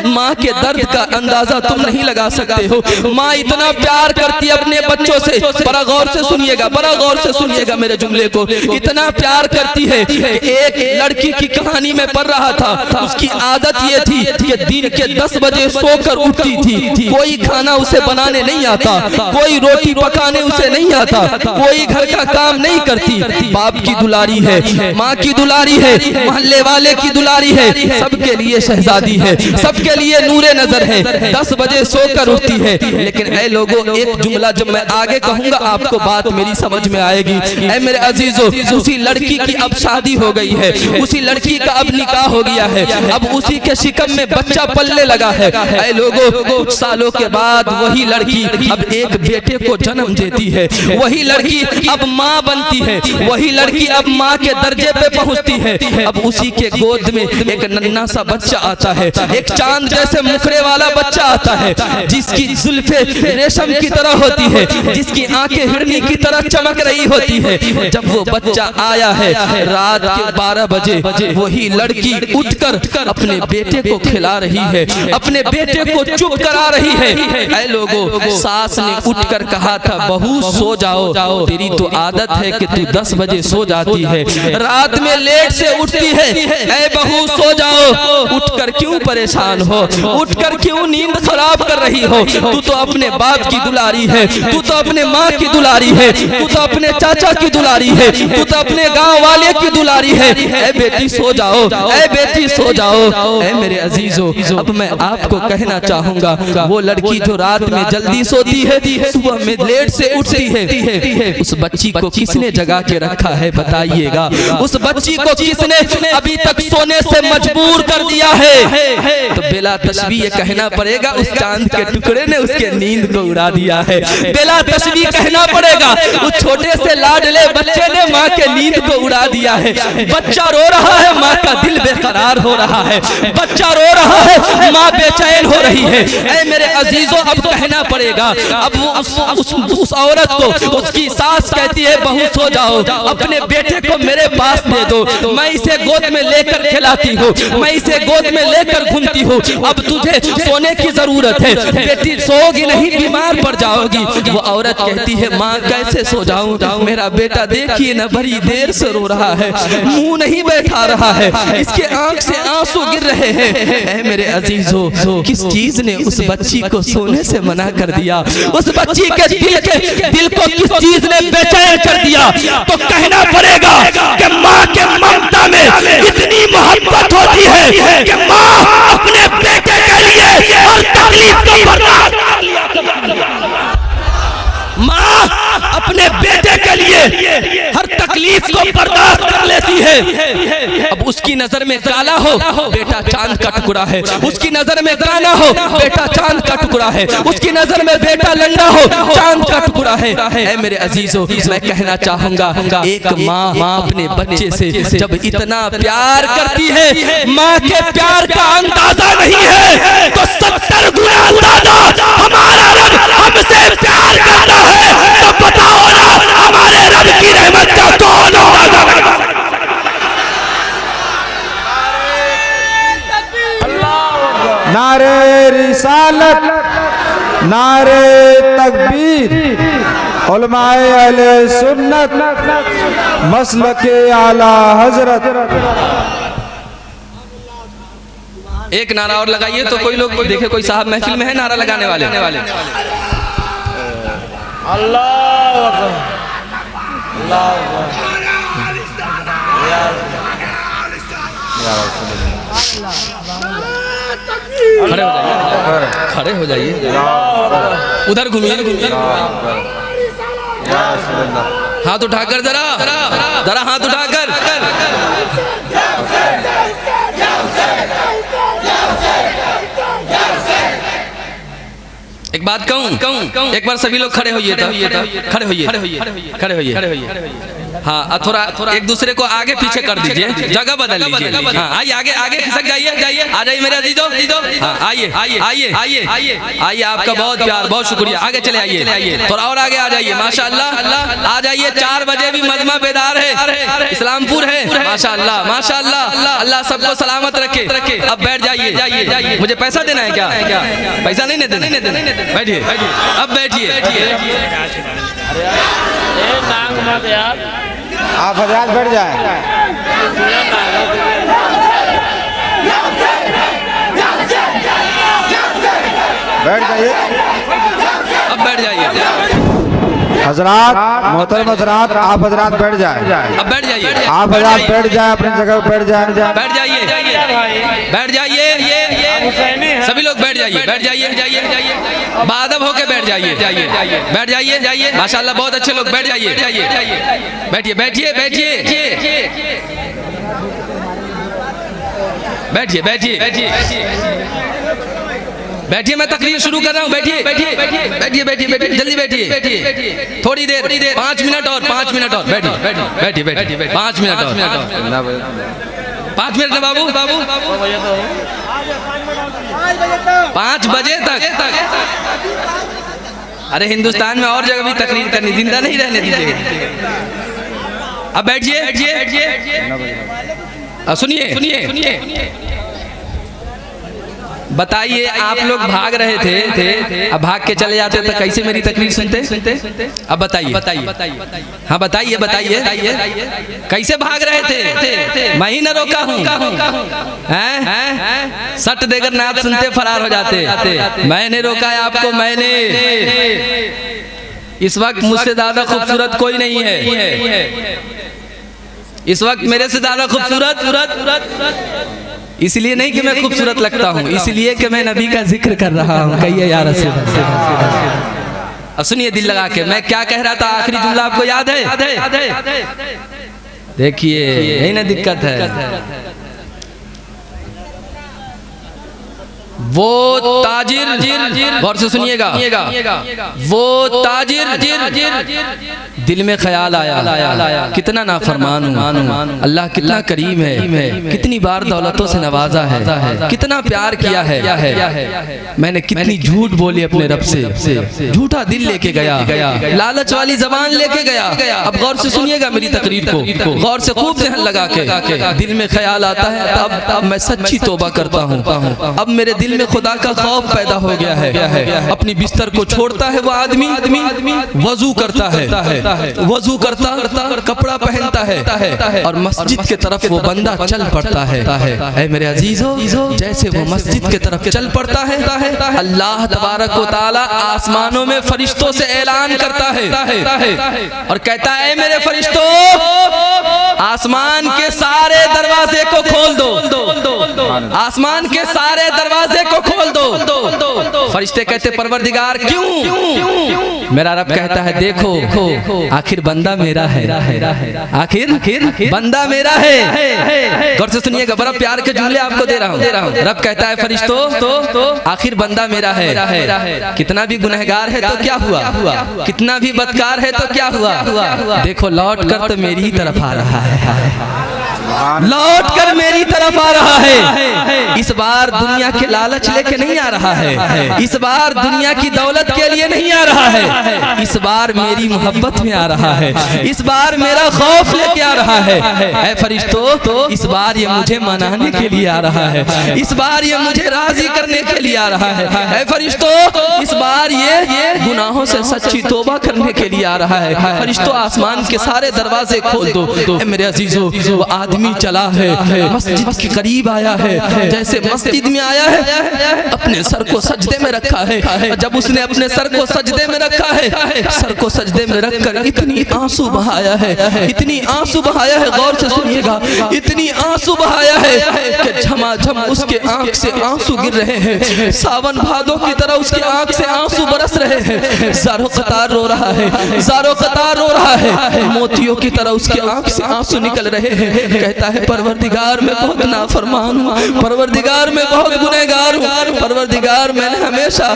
माँ के दर्द का अंदाजा तुम नहीं लगा सकते हो। माँ इतना प्यार करती है अपने बच्चों से, बड़ा गौर से सुनिएगा, बड़ा गौर से सुनिएगा मेरे जुमले को। इतना प्यार करती है कि एक लड़की की कहानी में पढ़ रहा था, उसकी आदत ये थी कि दिन के 10 बजे सोकर उठती थी। कोई खाना उसे बनाने नहीं आता, कोई रोटी पकाने उसे नहीं आता, कोई घर का काम नहीं करती। बाप की दुलारी है, माँ की दुलारी है, मोहल्ले वाले की दुलारी है, सबके लिए शहजादी है, सबके लिए नूरे नजर है। 10 बजे सोकर उठती है। लेकिन ऐ लोगों, एक जुमला जब मैं आगे कहूंगा आपको बात मेरी समझ में आएगी। ऐ मेरे अजीजों, उसी लड़की की अब शादी हो गई है, उसी लड़की का अब निकाह हो गया है, अब उसी के शिकम में बच्चा पलने लगा है। ऐ लोगों, कुछ सालों के बाद वही लड़की अब एक बेटे को जन्म देती है, वही लड़की अब माँ बनती है, वही लड़की अब माँ के दर्जे पे पहुँचती है। अब उसी के गोद में एक नन्हा सा बच्चा आता है, एक चांद जैसे मुखड़े वाला बच्चा आता है, जिसकी जुल्फे रेशम की तरह होती है, जिसकी आंखें हिरनी की तरह चमक रही होती है। जब वो बच्चा आया है रात के 12 बजे, वही लड़की उठकर अपने बेटे को खिला रही है, अपने बेटे को चुप करा रही है। ऐ लोगों, सास ने उठकर कहा था बहू सो जाओ, तेरी तो आदत है कि तू 10 बजे सो जाती है, रात में लेट से उठती है। ऐ बहू सो जाओ, उठकर क्यों परेशान हो, उठकर क्यों नींद खराब कर रही हो? तू तो अपने बाप की दुलारी है, तू तो अपने माँ की दुलारी है, तू तो अपने चाचा की दुलारी है, तू तो अपने गांव वाले की दुलारी है। ऐ बेटी सो जाओ, ऐ बेटी सो जाओ। ऐ मेरे अजीजों, अब मैं आपको कहना चाहूंगा, वो लड़की जो रात में जल्दी सोती है, सुबह में लेट से उठती है, उस बच्ची को किसने जगा के रखा है बताइएगा? उस बच्ची को किसने अभी तक सोने से मजबूर कर दिया है? तो बिला तशबीह ये कहना पड़ेगा, उस चांद के टुकड़े ने उसके नींद को उड़ा दिया है। बिला तशबीह कहना पड़ेगा, उस छोटे से लाडले बच्चे ने माँ के नींद को उड़ा दिया है। बच्चा रो रहा है, माँ का दिल बेकरार हो रहा है, बच्चा रो रहा है, माँ बेचैन हो रही है। ऐ मेरे अजीजों, अब कहना पड़ेगा, अब वो उस औरत को उसकी सास कहती है बहू सो जाओ, अपने बेटे को मेरे पास दे दो, मैं इसे गोद में लेकर खिलाती हूँ, मैं इसे गोद में लेकर घूमती हूँ, अब तुझे सोने की जरूरत है, बेटी सोओगी नहीं बीमार पड़ जाओगी। वो औरत कहती है माँ कैसे सो जाऊँ, मेरा बेटा देखिए ना बड़ी देर से रो रहा है, मुंह नहीं बैठा रहा है, इसके आंख से आंसू गिर रहे हैं। ऐ मेरे अजीजों, किस चीज ने उस बच्ची को सोने से मना कर दिया? उस बच्ची के दिल को किस चीज ने बेचैन कर दिया? तो कहना पड़ेगा कि माँ के ममता में इतनी मोहब्बत होती है कि माँ अपने बेटे के लिए हर तकलीफ को बर्दाश्त कर लिया करती है। माँ अपने बेटे के लिए हर तकलीफ को बर्दाश्त कर लेती है। अब उसकी नजर में काला हो, बेटा चांद का टुकड़ा है, उसकी नजर में काला हो, बेटा चांद का टुकड़ा है, उसकी नजर में बेटा लंगड़ा हो, चांद का टुकड़ा है। ऐ मेरे अजीजों, मैं कहना चाहूंगा, एक माँ अपने बच्चे से जब इतना प्यार करती है, माँ के प्यार का अंदाजा नहीं है तो 70 गुना ज्यादा हमारा रब हमसे प्यार करता है। तो बताओ ना, हमारे रब की रहमत का कौन अंदाजा लगा सकता है? नारे रिसालत, नारे तकबीर, उलमाए अहले सुन्नत, मसलके आला हजरत। एक नारा और लगाइए तो कोई लोग देखे, कोई साहब महफिल में है नारा लगाने वाले। अल्लाह अकबर, अल्लाह खड़े हो जाइए, उधर घूमिए, हाथ उठाकर जरा हाथ उठाकर। एक बात कहूं, एक बार सभी लोग खड़े होइए, खड़े होइए। हाँ, थोड़ा एक दूसरे को आगे पीछे कर दीजिए, जगह बदल लीजिए। हाँ, आइए आगे खिसक जाइए, आ जाइए मेरे अजीजों। हाँ, आइए, आपका बहुत प्यार, बहुत शुक्रिया। आगे चले आइए, थोड़ा और आगे आ जाइए। माशाअल्लाह, आ जाइए। 4 बजे भी मजमा बेदार है, इस्लामपुर है। माशाअल्लाह, अल्लाह सबको सलामत रखे। अब बैठ जाइए। मुझे पैसा देना है क्या? पैसा नहीं देना, बैठिए, अब बैठिए। आप हजरात बैठ जाएं। बैठ जाइए, अब बैठ जाइए। हजरात, मोहतरम हजरात, आप हजरात बैठ जाएं। अब बैठ जाइए, आप हजरात बैठ जाएं, अपनी जगह पर बैठ जाएं। बैठ जाइए, सभी लोग बैठ जाइए। बादब होके बैठ जाइए। माशाअल्लाह, बहुत अच्छे लोग, बैठ जाइए। बैठिए। बैठिए बैठिए बैठिए, मैं तकरीर शुरू कर रहा हूँ। बैठिए बैठिए बैठिए बैठिए बैठिए, जल्दी बैठिए, थोड़ी देर 5 मिनट और 5 मिनट और बैठिए बैठिए बैठिए 5 मिनट और 5 मिनट ना बाबू 5 बजे तक। अरे हिंदुस्तान में और जगह भी तकरीर करनी, जिंदा नहीं रहने दीजिए। अब बैठिए, सुनिए बताइए, आप लोग भाग रहे थे, अब भाग के चले जाते तो कैसे मेरी तकरीर सुनते? अब बताइए, हाँ बताइए कैसे भाग रहे थे? मैं ही न रोका हूँ, सट देकर नात सुनते फरार हो जाते। मैंने रोका है आपको, मैंने। इस वक्त मुझसे ज्यादा खूबसूरत कोई नहीं है, इस वक्त मेरे से ज्यादा खूबसूरत इसलिए नहीं कि मैं खूबसूरत लगता हूँ, इसलिए कि मैं नबी का जिक्र कर रहा हूँ। कहिए या रसूल अल्लाह। अब सुनिए दिल लगा के, मैं क्या कह रहा था, आखिरी जुमला आपको याद है? देखिए यही ना दिक्कत है। वो ताजिर, गौर से सुनिएगा, वो ताजिर दिल में ख्याल आया, कितना नाफरमान हूँ, अल्लाह कितना करीम है, कितनी बार दौलतों से नवाजा है, कितना प्यार किया है, मैंने कितनी झूठ बोली अपने रब से, झूठा दिल लेके गया, लालच वाली जबान लेके गया। अब गौर से सुनिएगा मेरी तकरीर को, गौर से खूब ध्यान लगा के। दिल में ख्याल आता है, अब मैं सच्ची तौबा करता हूँ, अब मेरे दिल में खुदा का खौफ पैदा हो गया है। अपनी बिस्तर को छोड़ता है वो आदमी, वजू करता है, वजू करता कपड़ा पहनता है और मस्जिद के तरफ वो बंदा चल पड़ता है। ऐ मेरे अजीजों, जैसे वो मस्जिद के तरफ चल पड़ता है, अल्लाह तबारक व तआला आसमानों में फरिश्तों से ऐलान करता है और कहता है, मेरे फरिश्तों, आसमान के सारे दरवाजे को खोल दो, आसमान के सारे दरवाजे को खोल दो। फरिश्ते कहते, परवरदिगार क्यों? मेरा रब कहता है, देखो आखिर बंदा मेरा है, आखिर बंदा मेरा है। गौर से सुनिएगा, बड़ा प्यार के जुमले आपको दे रहा हूँ। रब कहता है, फरिश्तों, आखिर बंदा मेरा है, कितना भी गुनहगार है तो क्या हुआ, कितना भी बदकार है तो क्या हुआ, देखो लौट कर तो मेरी ही तरफ आ रहा है, लौट कर मेरी तरफ आ रहा है। इस बार दुनिया के लालच लेके नहीं आ रहा है, इस बार दुनिया की दौलत के लिए नहीं आ रहा है, इस बार मेरी मोहब्बत में आ रहा है, इस बार मेरा खौफ लेके आ रहा है। ऐ फरिश्तों, इस बार ये मुझे मनाने के लिए आ रहा है, इस बार ये मुझे राजी करने के लिए आ रहा है। ऐ फरिश्तों, इस बार ये गुनाहों से सच्ची तौबा करने के लिए आ रहा है। फरिश्तों, आसमान के सारे दरवाजे खोल दो। मेरे अजीजों, वो आदमी चला है, मस्जिद के करीब आया है, जैसे मस्जिद में आया है, अपने सर को सजदे में रखा है। जब उसने अपने सर को सजदे में रखा है, सर को सजदे में रखकर इतनी आंसू बहाया है, इतनी आंसू बहाया है, गौर से सुनिएगा, इतनी आंसू बहाया है कि झमाझम उसके आंख से आंसू गिर रहे हैं, सावन भादों की तरह उसके आंख से आंसू बरस रहे हैं। ज़ारो कतार रो रहा है, ज़ारो कतार रो रहा है, मोतियों की तरह उसके आंख से आंसू निकल रहे हैं। कहता है, परवरदिगार मैं बहुत नाफरमान हूँ, परवरदिगार मैं बहुत गुनहगार हूँ, परवरदिगार मैंने हमेशा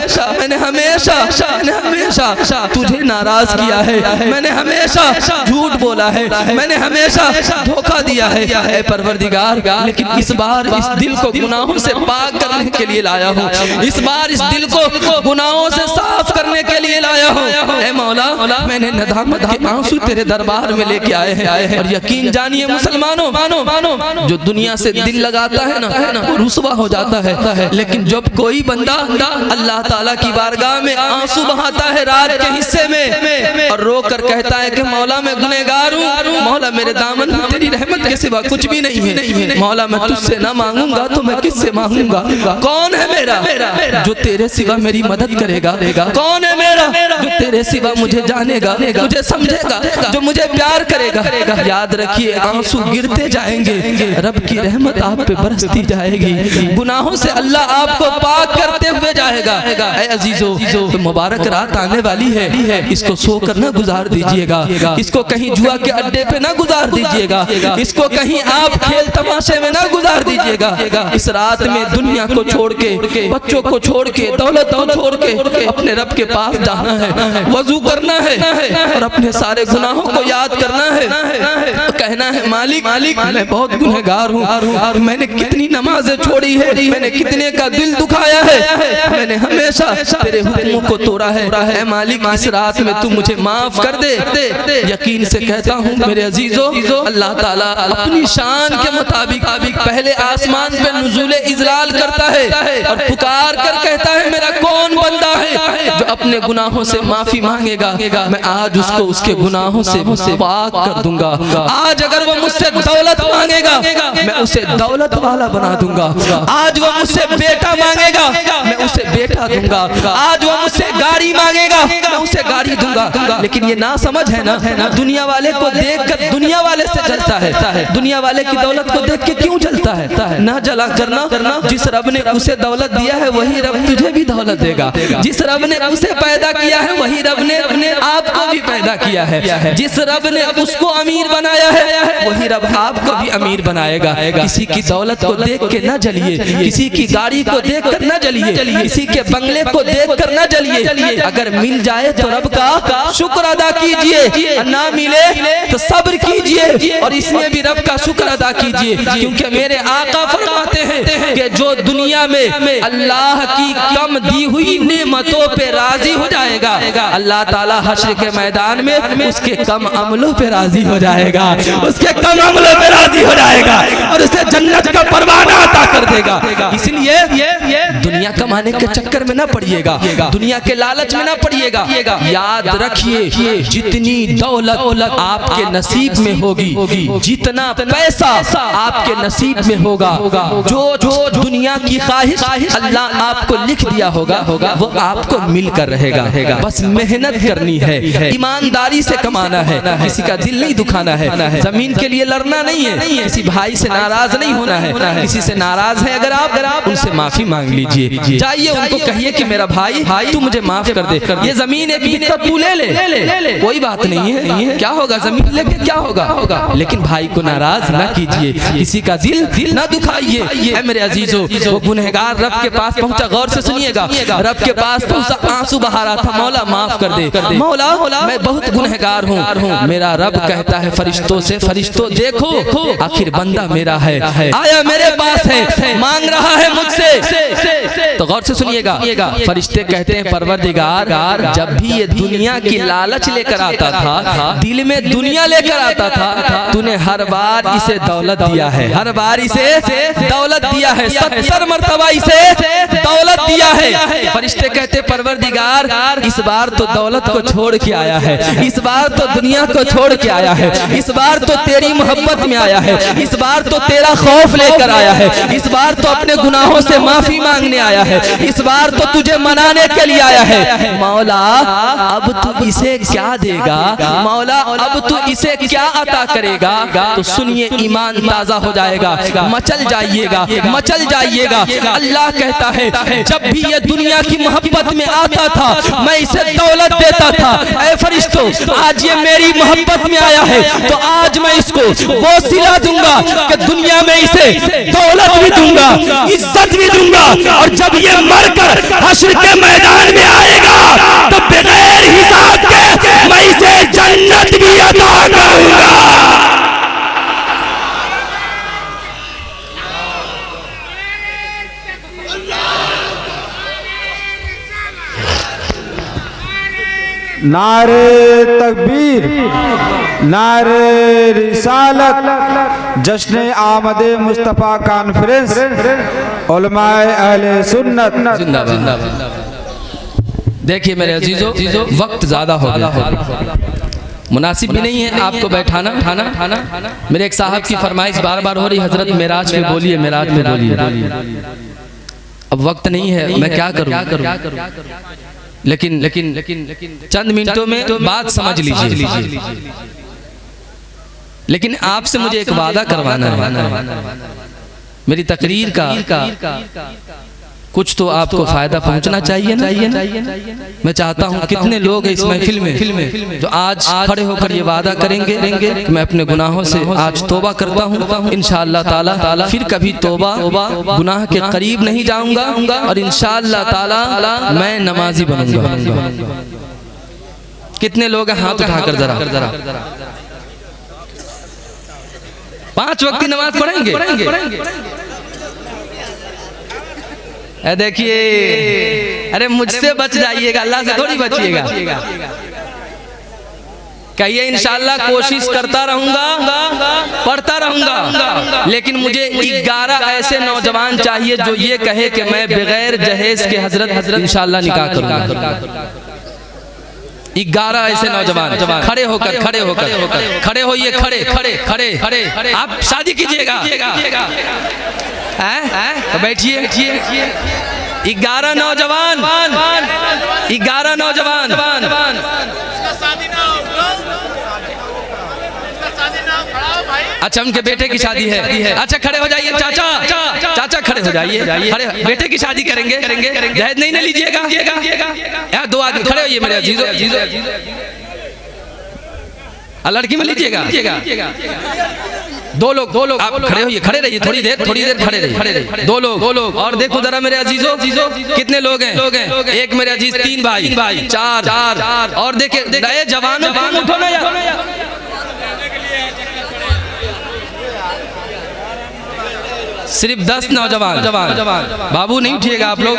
तुझे नाराज किया है, मैंने हमेशा झूठ बोला है, मैंने हमेशा धोखा दिया है। ऐ परवरदिगार, लेकिन इस बार इस दिल को गुनाहों से पाक करने के लिए लाया हूँ, इस बार इस दिल को गुनाहों से साफ करने के लिए लाया हूँ। ऐ मौला, मैंने नदामत के आंसू तेरे दरबार में लेके आए हैं। और यकीन जानिए मुसलमानों, जो दुनिया से दिल लगाता है ना, वो रुसवा हो जाता है, लेकिन जब कोई बंदा अल्लाह ताला की बारगाह में आंसू बहाता है रात के हिस्से में और रो कर कहता है कि मौला मैं गुनहगार हूँ, मौला मेरे दामन में तेरी रहमत के सिवा कुछ भी नहीं है, मौला मैं तुझसे ना मांगूंगा तो मैं किससे मांगूंगा? कौन है मेरा जो तेरे सिवा मेरी मदद करेगा? कौन है मेरा जो तेरे सिवा मुझे जानेगा, मुझे समझेगा, जो मुझे प्यार करेगा? याद रखिए, आंसू गिरते जाएंगे, रब की रहमत आप पे बरसती जाएगी, गुनाहों से अल्लाह आपको पाक करते हुए जाएगा। ऐ अजीजों, तो मुबारक रात आने वाली है, इसको सो कर ना गुजार दीजिएगा, इसको कहीं जुआ के अड्डे पे ना गुजार दीजिएगा, इसको इसको कहीं आप खेल तमाशे में ना गुजार दीजिएगा। इस रात में दुनिया को छोड़ के, बच्चों को छोड़ के, दौलत को छोड़ के अपने रब के पास जाना है, वजू करना है और अपने सारे गुनाहों को याद करना है, कहना है मालिक मैं बहुत गुनहगार हूँ, मैंने कितनी नमाजें छोड़ी है, मैंने कितने का दिल दुखाया है, मैंने हमेशा तेरे हुक्मों को तोड़ा है मालिक, इस रात में तू मुझे माफ कर दे। यकीन से कहता हूँ मेरे अजीजों, अल्लाह ताला अपनी शान के मुताबिक पहले आसमान पे नुज़ूले इज़लाल करता है और पुकार कर कहता है मेरा कौन बंदा है जो अपने गुनाहों से माफी मांगेगा, मैं आज उसको उसके गुनाहों से पाक कर दूंगा। आज अगर वो मुझसे दौलत मांगेगा मैं उसे दौलत वाला बना दूंगा, आज वो मुझसे बेटा मांगेगा मैं उसे बेटा दूंगा, आज वो मुझसे गाड़ी मांगेगा मैं उसे गाड़ी दूंगा। लेकिन ये ना समझ है ना, दुनिया वाले को देखकर दुनिया वाले से जलता है, दुनिया वाले की दौलत को देख के क्यों जलता है? ना जला करना, जिस रब ने उसे दौलत दिया है वही रब तुझे भी दौलत देगा, जिस रब ने उसे पैदा किया है वही रब ने आपको भी पैदा किया है, जिस रब ने उसको अमीर बनाया है वही रब आपको भी अमीर बनाएगा। किसी की दौलत को देख के न जलिए, किसी की गाड़ी को देख कर न जलिए, किसी के बंगले को देख कर न जलिए। अगर मिल जाए तो रब का शुक्र अदा कीजिए, ना मिले तो सब्र कीजिए और इसमें भी रब का शुक्र अदा कीजिए, क्योंकि मेरे आका फरमाते हैं कि जो दुनिया में अल्लाह की कम दी हुई नेमतों पे राजी हो जाएगा, अल्लाह ताला हश्र के मैदान में उसके कम अमलों पे राजी हो जाएगा, उसके कम अमलों पे राजी हो जाएगा और उसे जन्नत का परवाना अता कर देगा। इसलिए दुनिया कमाने के चक्कर में ना पड़िएगा, दुनिया के लालच में ना पड़िएगा। याद रखिए जितनी दौलत आपके नसीब में होगी, जितना पैसा आपके नसीब में होगा, जो दुनिया की ख्वाहिश अल्लाह आपको लिख दिया होगा वो आपको मिलकर रहेगा। बस मेहनत करनी है, ईमानदारी से कमाना है, किसी का दिल नहीं दुखाना है, जमीन के लिए लड़ना नहीं है, किसी भाई से नाराज नहीं होना है, किसी से नाराज है अगर आप उनसे माफी मांग लीजिए, जाइए उनको कहिए कि मेरा भाई तू मुझे माफ कर दे, ये जमीन एक बित्ता तू ले, कोई बात नहीं है, क्या होगा जमीन लेके क्या होगा, लेकिन भाई को नाराज ना कीजिए, किसी का दिल ना दुखाइए। मेरे अजीजों, वो गुनहगार रब के पास पहुंचा, गौर से सुनिएगा, रब के पास पहुंचा, आंसू बहा रहा था, मौला माफ कर दे, मौला मैं बहुत गुनहगार हूँ। मेरा रब कहता है फरिश्तों से, फरिश्तों देखो आखिर बंदा मेरा है, आया मेरे पास है, मांग रहा है मुझसे। तो गौर से सुनिएगा, फरिश्ते कहते हैं परवरदिगार जब भी ये दुनिया की लालच लेकर आता था, दिल में दुनिया लेकर आता था, तूने हर बार इसे दौलत दिया है, हर बार इसे दौलत दिया है, 70 मरतबा इसे दौलत दिया है। फरिश्ते कहते परवरदिगार इस बार तो दौलत को छोड़ के आया है, इस बार तो दुनिया को छोड़ के आया है, इस बार तो तेरी मोहब्बत में आया है, इस बार तो तेरा खौफ लेकर आया है, इस बार तो अपने गुनाहों से माफी मांगने आया है, इस बार तो तुझे मनाने के लिए आया है। मौला अब तू इसे क्या देगा, मौला अब तू इसे क्या अता करेगा? तो सुनिए, ईमान ताजा हो जाएगा, मचल जाइएगा। अल्लाह कहता है जब भी ये दुनिया की मोहब्बत में आता था मैं इसे दौलत देता था, ऐ फरिश्तों आज ये मेरी मोहब्बत में आया है तो आज मैं इसको वो सिला दूंगा कि दुनिया में इसे दौलत भी दूंगा, इज्जत भी दूंगा, और जब ये मरकर हश्र के मैदान में आएगा तो बगैर हिसाब के मैं इसे जन्नत भी अता करूंगा। नारे तकबीर, नारे रिसालत, जश्न आमदे मुस्तफ़ा कॉन्फ्रेंस, उलमाए अहले सुन्नत जिंदाबाद। देखिए मेरे अजीजों, वक्त ज्यादा हो गया, मुनासिब भी नहीं है आपको बैठाना। मेरे एक साहब की फरमाइश बार बार हो रही, हजरत मेराज में बोलिए, मेराज में बोलिए। अब वक्त नहीं है, मैं क्या करूं? लेकिन चंद मिनटों में बात समझ लीजिए। लेकिन आपसे मुझे एक वादा करवाना है, मेरी तकरीर का कुछ तो आपको फायदा पहुंचना चाहिए ना। मैं चाहता हूं कितने लोग इस महफिल में जो आज खड़े होकर ये वादा करेंगे कि मैं अपने गुनाहों से आज तौबा करता हूं, इंशाअल्लाह ताला फिर कभी तौबा गुनाह के करीब नहीं जाऊंगा और इंशाअल्लाह ताला मैं नमाजी बनूंगा। कितने लोग हैं हाथ उठाकर जरा 5 वक्त की नमाज पढ़ेंगे। देखिए, अरे मुझसे बच जाइएगा, अल्लाह से थोड़ी बचिएगा। कहिए इंशाअल्लाह कोशिश करता रहूंगा, पढ़ता रहूंगा, लेकिन मुझे 11 ऐसे नौजवान चाहिए जो ये कहे कि मैं बगैर जहेज के हजरत इंशाअल्लाह निकाह करूंगा। 11 ऐसे नौजवान खड़े होइए, खड़े आप शादी कीजिएगा। तो बैठिए। 11 नौजवान अच्छा, उनके बेटे की शादी है। अच्छा खड़े हो जाइए चाचा खड़े हो जाइए। बेटे की शादी करेंगे, दहेज नहीं लीजिएगा। 2 आदमी खड़े होइए मेरे अजीजों। लड़की में लीजिएगा। 2 लोग आप खड़े होइए, खड़े रहिए, थोड़ी देर खड़े रहिए। 2 लोग और देखो जरा मेरे अजीजों कितने लोग हैं। एक मेरे अजीज 3 भाई 4 और देखिए नए जवानों को उठो ना यार। सिर्फ 10 नौजवान बाबू नहीं उठिएगा आप लोग।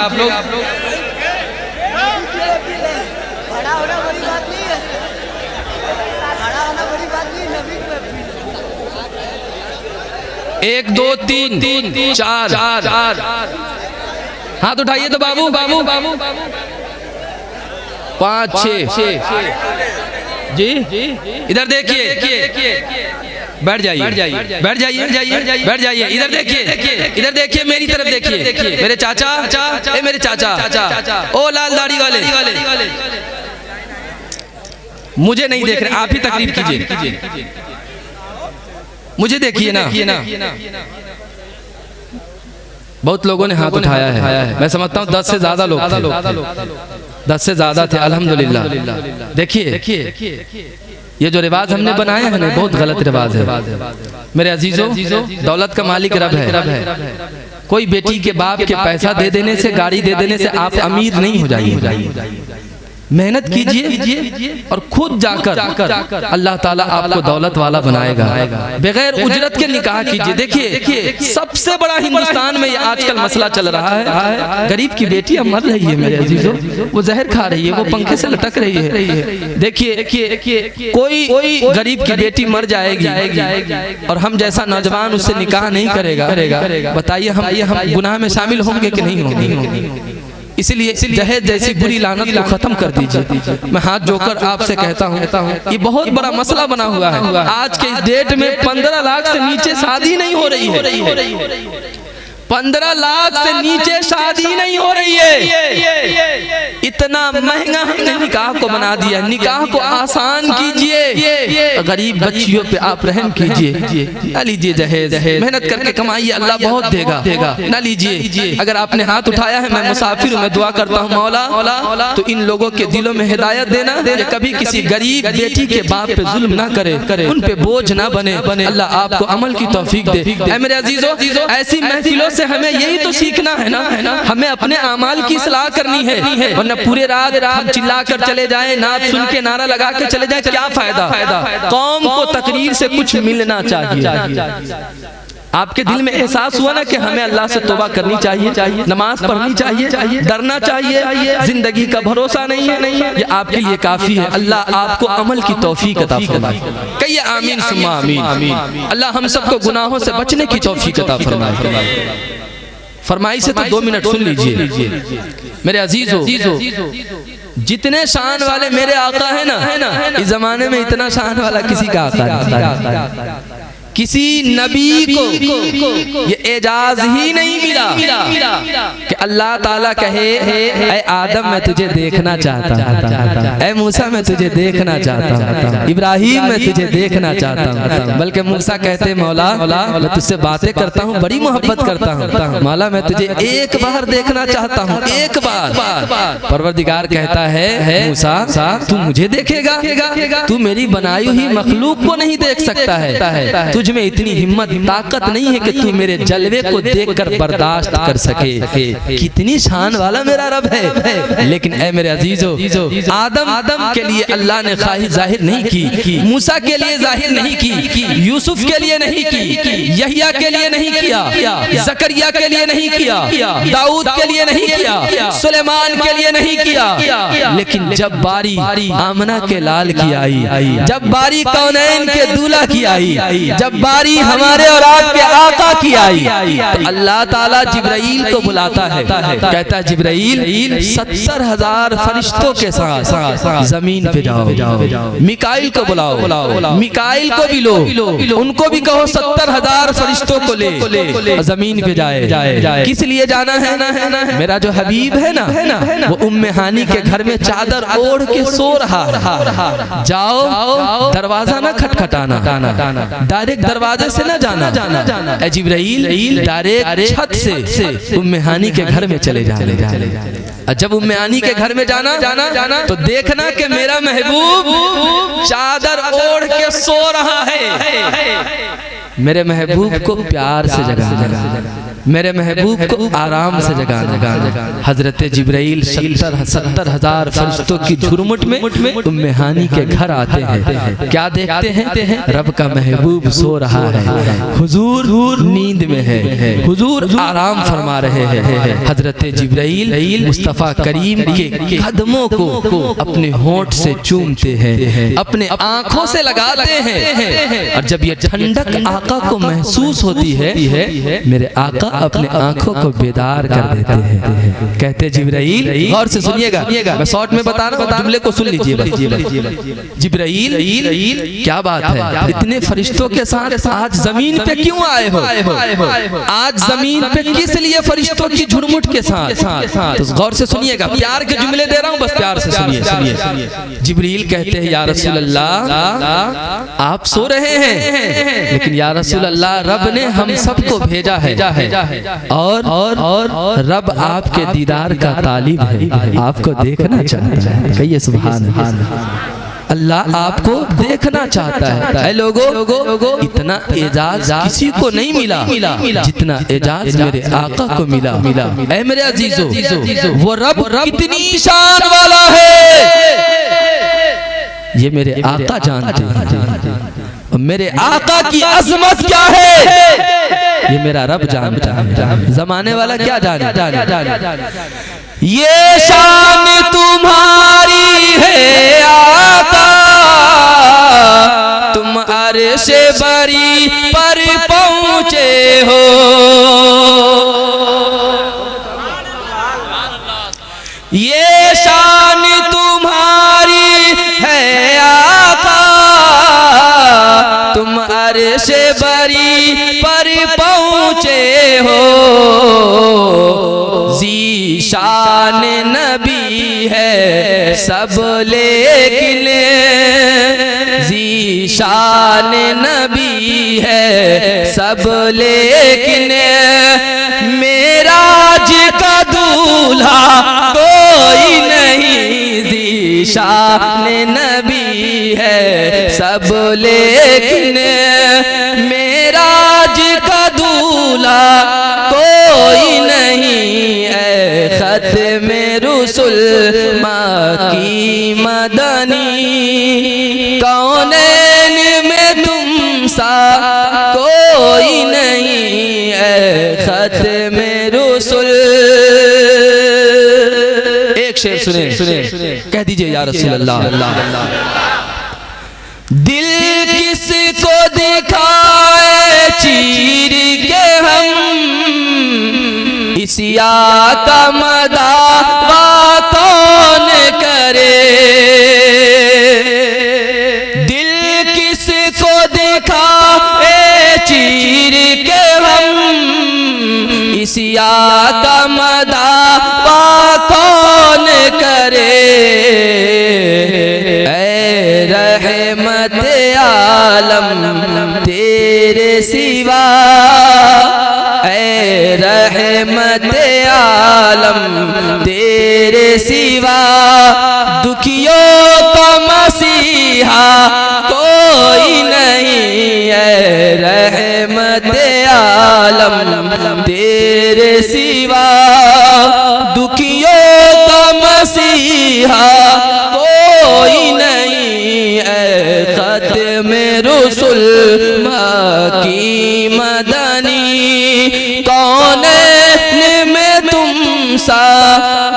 एक 2 3 4 हाथ उठाइए तो बाबू 5 6 जी इधर देखिए। बैठ जाइए। इधर देखिए मेरी तरफ देखिए। मेरे चाचा ओ लाल दाढ़ी वाले, मुझे नहीं देख रहे, आप ही तकरीब कीजिए। मुझे देखिए ना। बहुत लोगों ने हाथ उठाया है, मैं समझता हूँ 10 से ज्यादा लोग थे। 10 से ज्यादा थे अल्हम्दुलिल्लाह। देखिए ये जो रिवाज हमने बनाया है ना, बहुत गलत रिवाज है मेरे अजीजों। दौलत का मालिक रब है। कोई बेटी के बाप के पैसा दे देने से, गाड़ी दे देने से आप अमीर नहीं हो जाइए। मेहनत कीजिए और खुद जाकर अल्लाह ताला आपको दौलत वाला बनाएगा। बगैर उजरत के निकाह कीजिए। देखिए सबसे बड़ा हिंदुस्तान में ये आजकल मसला चल रहा है, गरीब की बेटी अब मर रही है मेरे अजीजों, वो जहर खा रही है, वो पंखे से लटक रही है। देखिए कोई गरीब की बेटी मर जाएगी और हम जैसा नौजवान उससे निकाह नहीं करेगा, बताइए हम गुनाह में शामिल होंगे कि नहीं होंगे। इसलिए दहेज जैसी बुरी लानत को खत्म कर दीजिए। मैं हाथ जोड़कर आपसे कहता हूँ, ये बहुत बड़ा मसला बना हुआ है। आज के इस डेट में 15 लाख से नीचे शादी नहीं हो रही है। 15 लाख से नीचे शादी नहीं हो रही है। इतना महंगा हमने निकाह को बना दिया। निकाह को आसान कीजिए, गरीब बच्चियों पे आप रहम कीजिए। ना लीजिए दहेज, मेहनत करके कमाइए, अल्लाह बहुत देगा। ना लीजिए। अगर आपने हाथ उठाया है, मैं मुसाफिर हूँ, मैं दुआ करता हूँ मौला तो इन लोगों के दिलों में हिदायत देना, कभी किसी गरीब बेटी के बाप पे जुल्म ना करे, उन पे बोझ ना बने। अल्लाह आपको अमल की तौफीक दे। मेरे अजीजों, ऐसी महफिलों से हमें यही तो सीखना है ना, हमें अपने अमाल की इस्लाह करनी है। वरना पूरे रात हम चिल्ला कर चले जाएं, नाच सुन के नारा लगा के चले जाएं, क्या फायदा। कौम को तकरीर से कुछ मिलना चाहिए। आपके दिल में एहसास हुआ ना कि हमें अल्लाह से तौबा करनी चाहिए, नमाज पढ़नी चाहिए, डरना चाहिए, जिंदगी का भरोसा नहीं है, ये आपके लिए काफी है। अल्लाह आपको अमल की तौफीक अता फरमाए। कहिए आमीन सुम्मा आमीन। अल्लाह हम सबको गुनाहों से बचने की तौफीक अता फरमाए। फरमाई से तो 2 मिनट सुन लीजिए मेरे अजीजों। जितने शान वाले मेरे आका है ना, इस जमाने में इतना शान वाला किसी का आका नहीं। किसी नबी को ये एजाज ही नहीं मिला कि अल्लाह ताला कहे ऐ आदम मैं तुझे देखना चाहता हूँ, ऐ मूसा मैं तुझे देखना चाहता हूँ, इब्राहिम मैं तुझे देखना चाहता हूँ। बल्कि मूसा कहते मौला मैं तुझसे बातें करता हूँ, बड़ी मोहब्बत करता हूँ, मौला मैं तुझे एक बार देखना चाहता हूँ, एक बार। परवरदिगार कहता है मूसा तू मुझे देखेगा, तू मेरी बनाई हुई मखलूक को नहीं देख सकता है, तुझ में इतनी हिम्मत ताकत नहीं है कि तू मेरे जलवे को देखकर बर्दाश्त कर सके। कितनी शान वाला मेरा रब है। लेकिन ऐ मेरे अजीजों, आदम के लिए अल्लाह ने ख्वाहिश जाहिर नहीं की, मूसा के लिए जाहिर नहीं की, यूसुफ के लिए नहीं की, यहिया के लिए नहीं किया, जकरिया के लिए नहीं किया, दाऊद के लिए नहीं किया, सुलेमान के लिए नहीं किया। लेकिन जब बारी आमना के लाल की आई, जब बारी कौनैन के दूल्हा की आई, जब बारी हमारे और आपके आका की आई, तो अल्लाह ताला जिब्राइल को बुलाता है, कहता है जिब्राइल 70,000 फरिश्तों के साथ जमीन पे जाओ, मिकाइल को बुलाओ, मिकाइल को भी लो, उनको भी कहो 70,000 फरिश्तों को ले जमीन पे जाए। किस लिए जाना है? मेरा जो हबीब है ना वो उम्मे हानी के घर में चादर ओढ़ के सो रहा है। जाओ, दरवाजा ना खटखटाना, डायरेक्ट दरवाजे से ना जाना, ऐ जिब्राइल डायरेक्ट छत से उम्मे हानी के घर में चले जाना। जब उम्मे हानी के घर में जाना तो देखना कि मेरा महबूब चादर ओढ़ के सो रहा है। मेरे महबूब को प्यार से जगाना, मेरे महबूब को आराम से जगाना। हजरत जिब्राइल 70,000 फरिश्तों की झुरमुट में उम्मे हानी के घर आते हैं। क्या देखते हैं? रब का महबूब सो रहा है, हुजूर नींद में है, हुजूर आराम फरमा रहे हैं। हजरत जिब्राइल मुस्तफा करीम के कदमों को अपने होंठ से चूमते हैं, अपने आंखों से लगाते हैं। और जब ये ठंडक आका को महसूस होती है, मेरे आका अपने आंखों को बेदार कर देते हैं। कहते जिब्राइल, गौर से सुनिएगा, मैं शॉर्ट में बता रहा हूँ, जुमले को सुन लीजिए बस। जिब्राइल क्या बात है, इतने फरिश्तों के साथ आज जमीन पे क्यों आए हो? आज जमीन पे किस लिए फरिश्तों की झुरमुट के साथ? तो गौर से सुनिएगा, प्यार के जुमले दे रहा हूँ, बस प्यार से सुनिए। जिब्राइल कहते हैं या रसूल अल्लाह आप सो रहे हैं, लेकिन या रसूल अल्लाह रब ने हम सबको भेजा है और रब आपके दीदार का तालिब है, आपको देखना चाहता है। कहिए सुभान अल्लाह। अल्लाह आपको देखना चाहता है। लोगों, इतना एजाज किसी को नहीं मिला जितना एजाज मेरे आका को मिला। ऐ मेरे अजीजों, वो रब कितनी शान वाला है ये मेरे आका जानते हैं। मेरे आका की अजमत क्या है ये मेरा रब जानता है। जमाने वाला क्या जाने? ये शान तुम्हारी है आका, तुम अर्श बरी पर पहुँचे हो। ये शान तुम्हारी है आका, तुम अर्श बरी पर पहुँचे हो। ज़ीशान नबी है सब लेकिन, ज़ीशान नबी है सब लेकिन, मेराज का दूल्हा कोई नहीं। ज़ीशान नबी है सब लेकिन, मेराज का दूल्हा कोई नहीं। ऐ ख़त्म रुसूल माकी मदनी, कौनैन में तुम सा कोई नहीं। ऐ ख़त्म रुसूल। एक शेर सुने, कह दीजिए या रसूल अल्लाह। दिल किसको दिखाए चीर के हम, इसी आका मदावा कौन करे। दिल किसको दिखाए सिया का मदावा कौन करे, ऐ रहमत आलम तेरे सिवा, ऐ रहमत आलम तेरे सिवा, दुखियों का मसीहा कोई नहीं, ऐ रहमत आलम तेरे सिवा, दुखियों का मसीहा कोई नहीं, ऐ ख़त्म रुसुल मक्की मदनी, कौनैन में तुम सा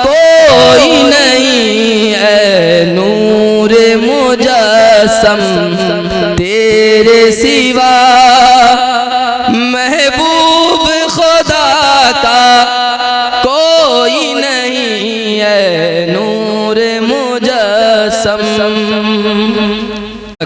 कोई नहीं, ऐ नूर मुजस्सम तेरे सिवा, महबूब खुदा का कोई नहीं, ऐ नूर मुजस्सम।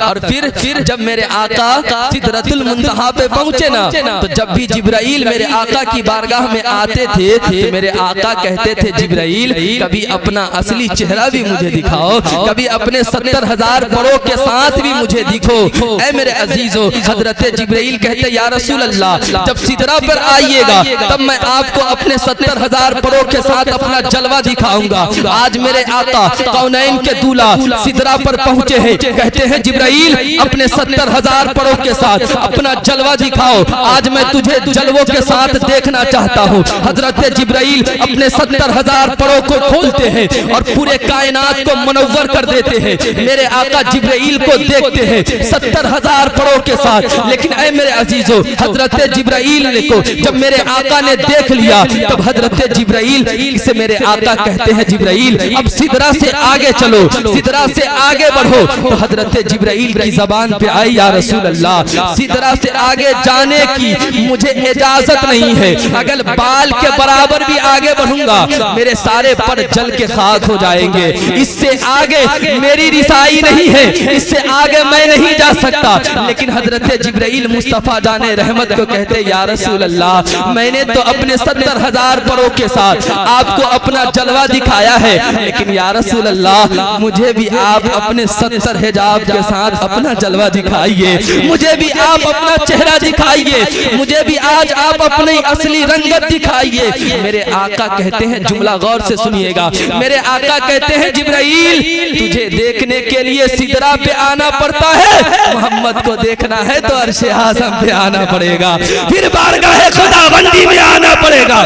और फिर जब मेरे आका सिदरतुल मुंतहा पे पहुंचे ना, तो जब भी जिब्राइल मेरे आका की बारगाह में आते थे तो मेरे आका कहते थे, जिब्राइल कभी अपना असली चेहरा भी मुझे दिखाओ, कभी अपने 70,000 परों के साथ भी मुझे दिखो। ऐ मेरे अजीजों, हजरत जिब्राइल कहते, या रसूल अल्लाह, जब सिदरा पर आइएगा तब मैं आपको अपने 70,000 परों के साथ अपना जलवा दिखाऊंगा। आज मेरे आका कौनैन के दूल्हा सिदरा पर पहुंचे हैं, कहते हैं जिब्राइल अपने 70,000 परों के साथ अपना जलवा दिखाओ, आज मैं तुझे जलवों के साथ देखना चाहता हूँ। हजरत जिब्राइल अपने 70,000 परों को खोलते हैं और पूरे कायनात को मुनव्वर कर देते हैं। मेरे आका जिब्राइल को देखते हैं 70,000 परों के साथ। लेकिन ऐ मेरे अजीजों, हजरत जिब्राइल को जब मेरे आका ने देख लिया, तब हजरत जिब्राइल से मेरे आका कहते हैं, जिब्राइल अब सिदरा से आगे चलो, सिदरा से आगे बढ़ो। तो हजरत जिब्राइल की जबान पे आई, या रसूल अल्लाह, सिदरा से आगे जाने की मुझे इजाजत नहीं है, अगर बाल के बराबर भी आगे बढ़ूंगा मेरे सारे पर जल के खाक हो जाएंगे, इससे आगे मेरी रिसाई नहीं है, इससे आगे मैं नहीं जा सकता। लेकिन हजरत जिब्राइल मुस्तफा जाने रहमत को कहते, या रसूल अल्लाह, मैंने तो अपने 70,000 परों के साथ आपको अपना जलवा दिखाया है, लेकिन या रसूल अल्लाह, मुझे भी आप अपने 70 हिजाब के साथ अपना जलवा दिखाइए, मुझे भी आप अपना चेहरा दिखाइए, मुझे भी आज आप अपनी असली रंगत दिखाइए। मेरे आका कहते हैं, जुमला गौर से सुनिएगा, मेरे आका कहते हैं, जिब्राइल तुझे देखने के लिए सिदरा पे आना पड़ता है, मोहम्मद को देखना है तो अर्शे आज़म पे आना पड़ेगा, फिर बारगाह खुदाबंदी में आना पड़ेगा।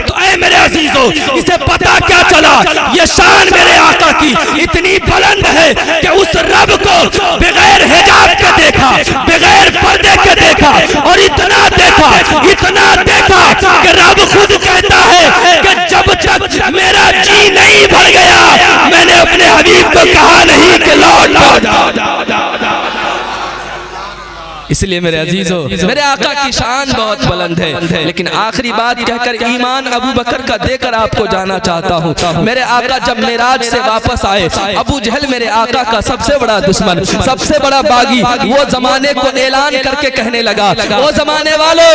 तो ऐ मेरे अजीजों, इसे पता क्या चला, ये शान मेरे आका की इतनी बुलंद है कि उस रब को बगैर हिजाब के देखा, बगैर पर्दे के देखा, और इतना देखा कि रब खुद कहता है कि जब तक मेरा जी नहीं भर गया मैंने अपने हबीब को कहा नहीं कि लौट जा। इसलिए मेरे अजीजों, मेरे आका की शान बहुत बुलंद है। लेकिन आखिरी बात कहकर ईमान अबू बकर का देकर आपको जाना चाहता हूँ। मेरे आका जब मेराज से वापस आए, अबू जहल मेरे आका का सबसे बड़ा दुश्मन, सबसे बड़ा बागी, वो जमाने को ऐलान करके कहने लगा, वो जमाने वालों,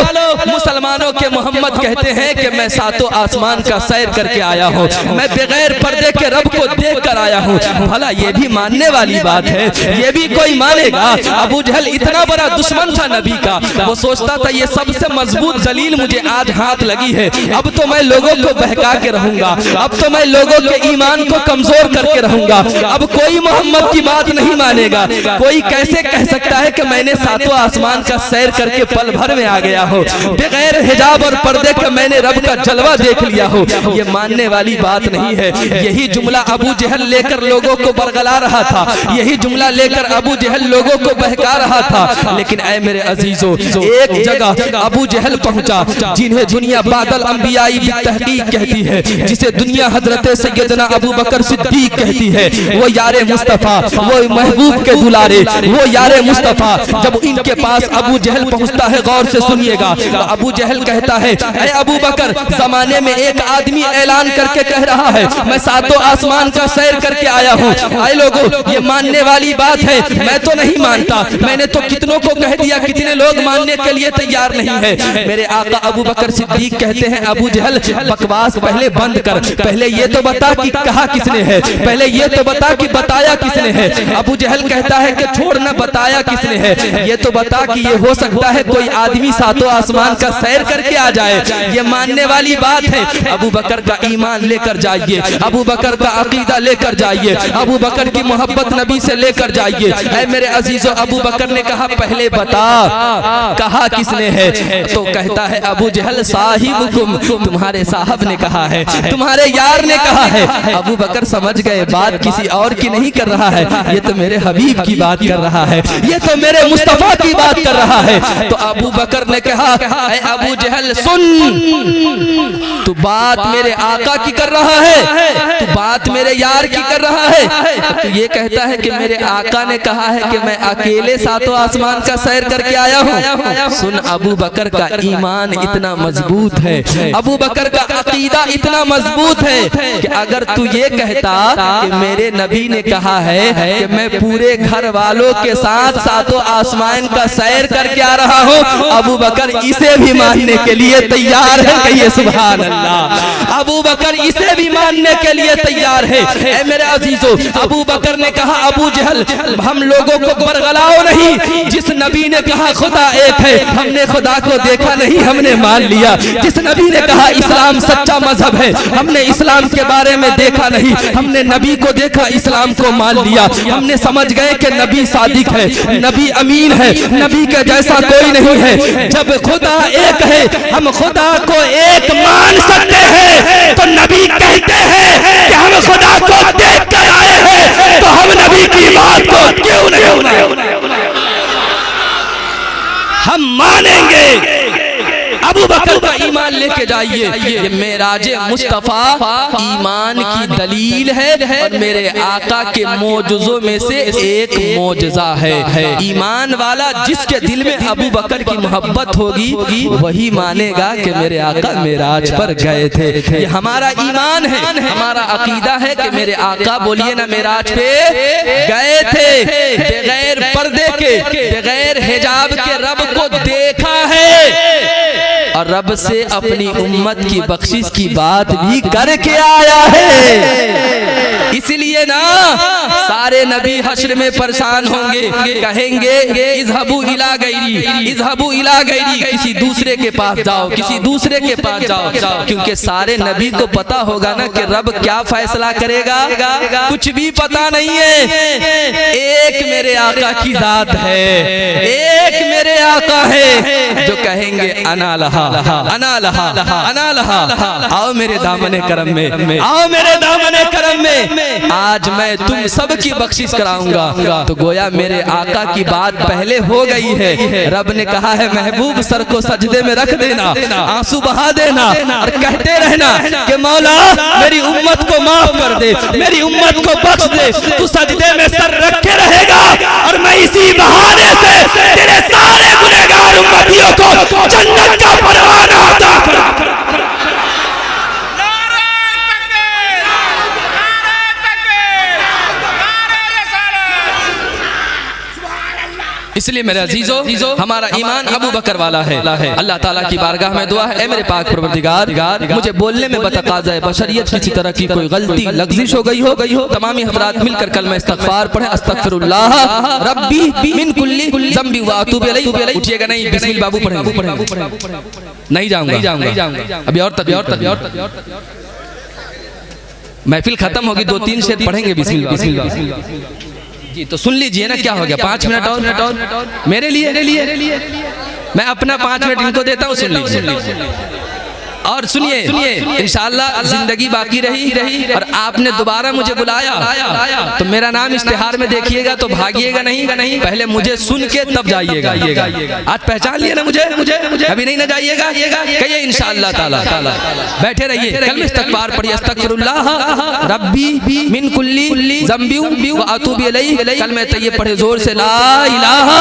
मुसलमानों के मोहम्मद कहते हैं कि मैं सातों आसमान का सैर करके आया हूँ, मैं बगैर पर्दे के रब को देख कर आया हूँ। भला ये भी मानने वाली बात है, ये भी कोई मानेगा? अबू जहल इतना बड़ा दुश्मन था नबी का, वो सोचता था ये सबसे मजबूत दलील मुझे आज हाथ लगी है, अब तो मैं लोगों को बहका के रहूंगा, अब तो मैं लोगों के ईमान को कमजोर करके रहूंगा, अब कोई मोहम्मद की बात नहीं मानेगा। कोई कैसे कह सकता है कि मैंने सातों आसमान का सैर करके पल भर में आ गया हो, बगैर हिजाब और पर्दे के मैंने रब का जलवा देख लिया हो? ये मानने वाली बात नहीं है। यही जुमला अबू जहल लेकर लोगों को बरगला रहा था, यही जुमला लेकर अबू जहल लोगों को बहका रहा था। लेकिन ऐ मेरे अजीजों, एक जगह अबू जहल पहुंचा जिन्हें दुनिया बादल अंबियाई बितहकीक कहती है, जिसे दुनिया हजरत सैयदना अबू बकर सिद्दीक कहती है। वो यारे मुस्तफा, वो महबूब के दुलारे, वो यारे मुस्तफा। जब इनके पास अबू जहल पहुंचता है, गौर से सुनिएगा, तो अबू जहल कहता है, ऐ अबू बकर, जमाने में एक आदमी ऐलान करके कह रहा है मैं सातों आसमान का सैर करके आया हूँ। आए लोगों, ये मानने वाली बात है, मैं तो नहीं मानता, मैंने तो कितनों को कह दिया, कितने लोग मानने के लिए तैयार नहीं है। मेरे आका अबू बकर सिद्दीक कहते हैं, अबू जहल बकवास पहले बंद कर, पहले ये तो बता कि कहा किसने है, पहले ये तो बता कि बताया किसने है। अबू जहल कहता है कि छोड़ न बताया किसने है, ये तो बता कि ये हो सकता है कोई आदमी सातों आसमान का सैर करके आ जाए, ये मानने वाली बात है। अबू बकर का ईमान लेकर जाइए, अबू बकर का अकीदा लेकर जाइए, अबू बकर की मोहब्बत नबी से लेकर जाइए। ऐ मेरे अजीजों, अबू बकर ने कहा पहले बता कहा किसने है, तो कहता है अबू जहल साहिबुकुम, तुम्हारे साहब ने कहा है, तुम्हारे यार ने कहा है। अबू बकर समझ गए बात किसी और की नहीं कर रहा है, ये तो मेरे हबीब की बात कर रहा है, ये तो मेरे मुस्तफा की बात कर रहा है। तो अबू बकर ने कहा ऐ अबू जहल सुन, तू बात मेरे आका की कर रहा है, तू बात मेरे यार की कर रहा है। तो ये कहता है कि मेरे आका ने कहा है कि मैं अकेले सातों आसमान का सैर करके आया हूँ। सुन, अबू बकर का ईमान इतना मजबूत है, अबू बकर का अकीदा इतना मजबूत है कि अगर तू ये कहता कि मेरे नबी ने कहा है कि मैं पूरे घर वालों के साथ सातों आसमान का सैर करके आ रहा हूँ, अबू बकर इसे भी मानने के लिए तैयार है। कहिए सुभान अल्लाह। अबू बकर इसे भी मानने के लिए तैयार है। ऐ मेरे अजीजों, अबू बकर ने कहा अबू जहल हम लोगों को बरगलाओ नहीं, जिस नबी ने कहा खुदा एक है, हमने खुदा को देखा नहीं, हमने मान लिया। जिस नबी ने कहा इस्लाम सच्चा मजहब है, हमने इस्लाम के बारे में देखा नहीं, हमने नबी को देखा, इस्लाम को मान लिया। हमने समझ गए कि नबी सादिक है, नबी अमीन है, नबी के जैसा कोई नहीं है। जब खुदा एक है, हम खुदा को एक मान सकते हैं, तो नबी कहते हैं कि हम खुदा को देख कर आए हैं, तो हम नबी की बात को क्यों नहीं हम मानेंगे। अबू बकर का ईमान लेके जाइए, ये मेराज मुस्तफा ईमान की दलील है और मेरे आका के मौजज़ों में से एक मौजज़ा है। ईमान वाला जिसके दिल में अबू बकर की मोहब्बत होगी वही मानेगा कि मेरे आका मेराज पर गए थे। ये हमारा ईमान है, हमारा अकीदा है कि मेरे आका बोलिए ना मेराज पे गए थे, बगैर पर्दे के, बगैर हिजाब के रब को देखा है और रब से अपनी उम्मत की बख्शिश की बात भी करके आया है। इसलिए ना सारे नबी हश्र में परेशान होंगे, कहेंगे इज़हबू इला गैरी, इज़हबू इला गैरी, किसी दूसरे के पास जाओ, किसी दूसरे के पास जाओ, क्योंकि सारे नबी को पता होगा ना कि रब क्या फैसला करेगा, कुछ भी पता नहीं है। एक मेरे आका की जात है, एक मेरे आका है जो कहेंगे अना लहा, अना लहा, अना लहा। आओ मेरे दामने करम में, आओ मेरे दामने करम में, आज मैं तुम सब की बख्शिश कराऊंगा। तो गोया मेरे आका की बात पहले हो गई है। रब ने कहा है महबूब सर को सजदे में रख देना, आंसू बहा देना और कहते रहना कि मौला मेरी उम्मत को माफ कर दे, मेरी उम्मत को बख्श दे। तू सजदे में सर रखे रहेगा और मैं इसी बहाने से तेरे सारे गुनहगार उम्मतियों को जन्नत का परवाना अता करूंगा। इसलिए मेरे अजीजों, हमारा ईमान अबू बकर वाला है। अल्लाह ताला की बारगाह में दुआ है, ऐ मेरे पाक परवरदिगार मुझे बोलने में बतकाज़ा बशरियत किसी तरह की कोई गलती लग़्ज़िश हो गई हो, तमामी हज़रात मिलकर कलमा इस्तग़फ़ार पढ़े, अस्तग़फ़िरुल्लाह रब्बी मिन कुल्ली ज़ंबी व अतूबु इलैहि। उठिएगा नहीं, बिस्मिल बाबू पढ़ेंगे। नहीं जाऊंगा अभी और महफिल खत्म होगी, 2-3 शेर पढ़ेंगे बिस्मिल्लाह जी। तो सुन लीजिए ना क्या हो गया, 5 मिनट और मेरे लिए मैं अपना 5 मिनट इनको देता हूँ, सुन लीजिए और सुनिए इंशाअल्लाह जिंदगी बाकी रही और आपने दोबारा मुझे बुलाया तो मेरा नाम इश्तिहार में देखिएगा तो भागिएगा नहीं, पहले मुझे सुन के तब जाइएगा। आज पहचान लिया ना मुझे, अभी नहीं ना जाइएगा, कहिए इंशाअल्लाह ताला। बैठे रहिए, कलमा इस्तग़फ़ार पढ़िए, अस्तग़फ़िरुल्लाह रब्बी मिन कुल्ली ज़ंबी व अतूबु इलैहि। कलमा तय्यब पढ़े जोर से, ला इलाहा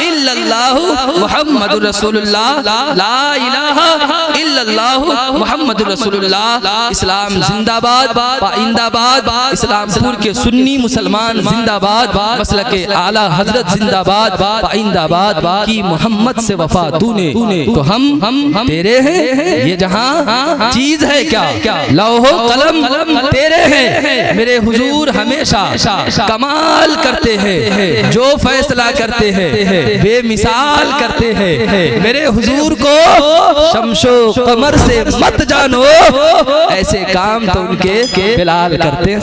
इल्लल्लाहु मुहम्मदुर रसूलुल्लाह, ला इलाहा इल्लल्लाह मुहम्मद रसूलुल्लाह। इस्लाम जिंदाबाद, पाइंदाबाद। इस्लामपुर के सुन्नी मुसलमान जिंदाबाद, मसलके आला हजरत जिंदाबाद, पाइंदाबाद। की मोहम्मद से वफा तूने तो हम तेरे हैं। ये जहां चीज है क्या, लौहो कलम तेरे हैं। मेरे हुजूर हमेशा कमाल करते हैं, जो फैसला करते हैं बेमिसाल करते हैं। मेरे हुजूर को शमशो कमर से मत जानो, ऐसे काम तो उनके बिलाल करते हैं।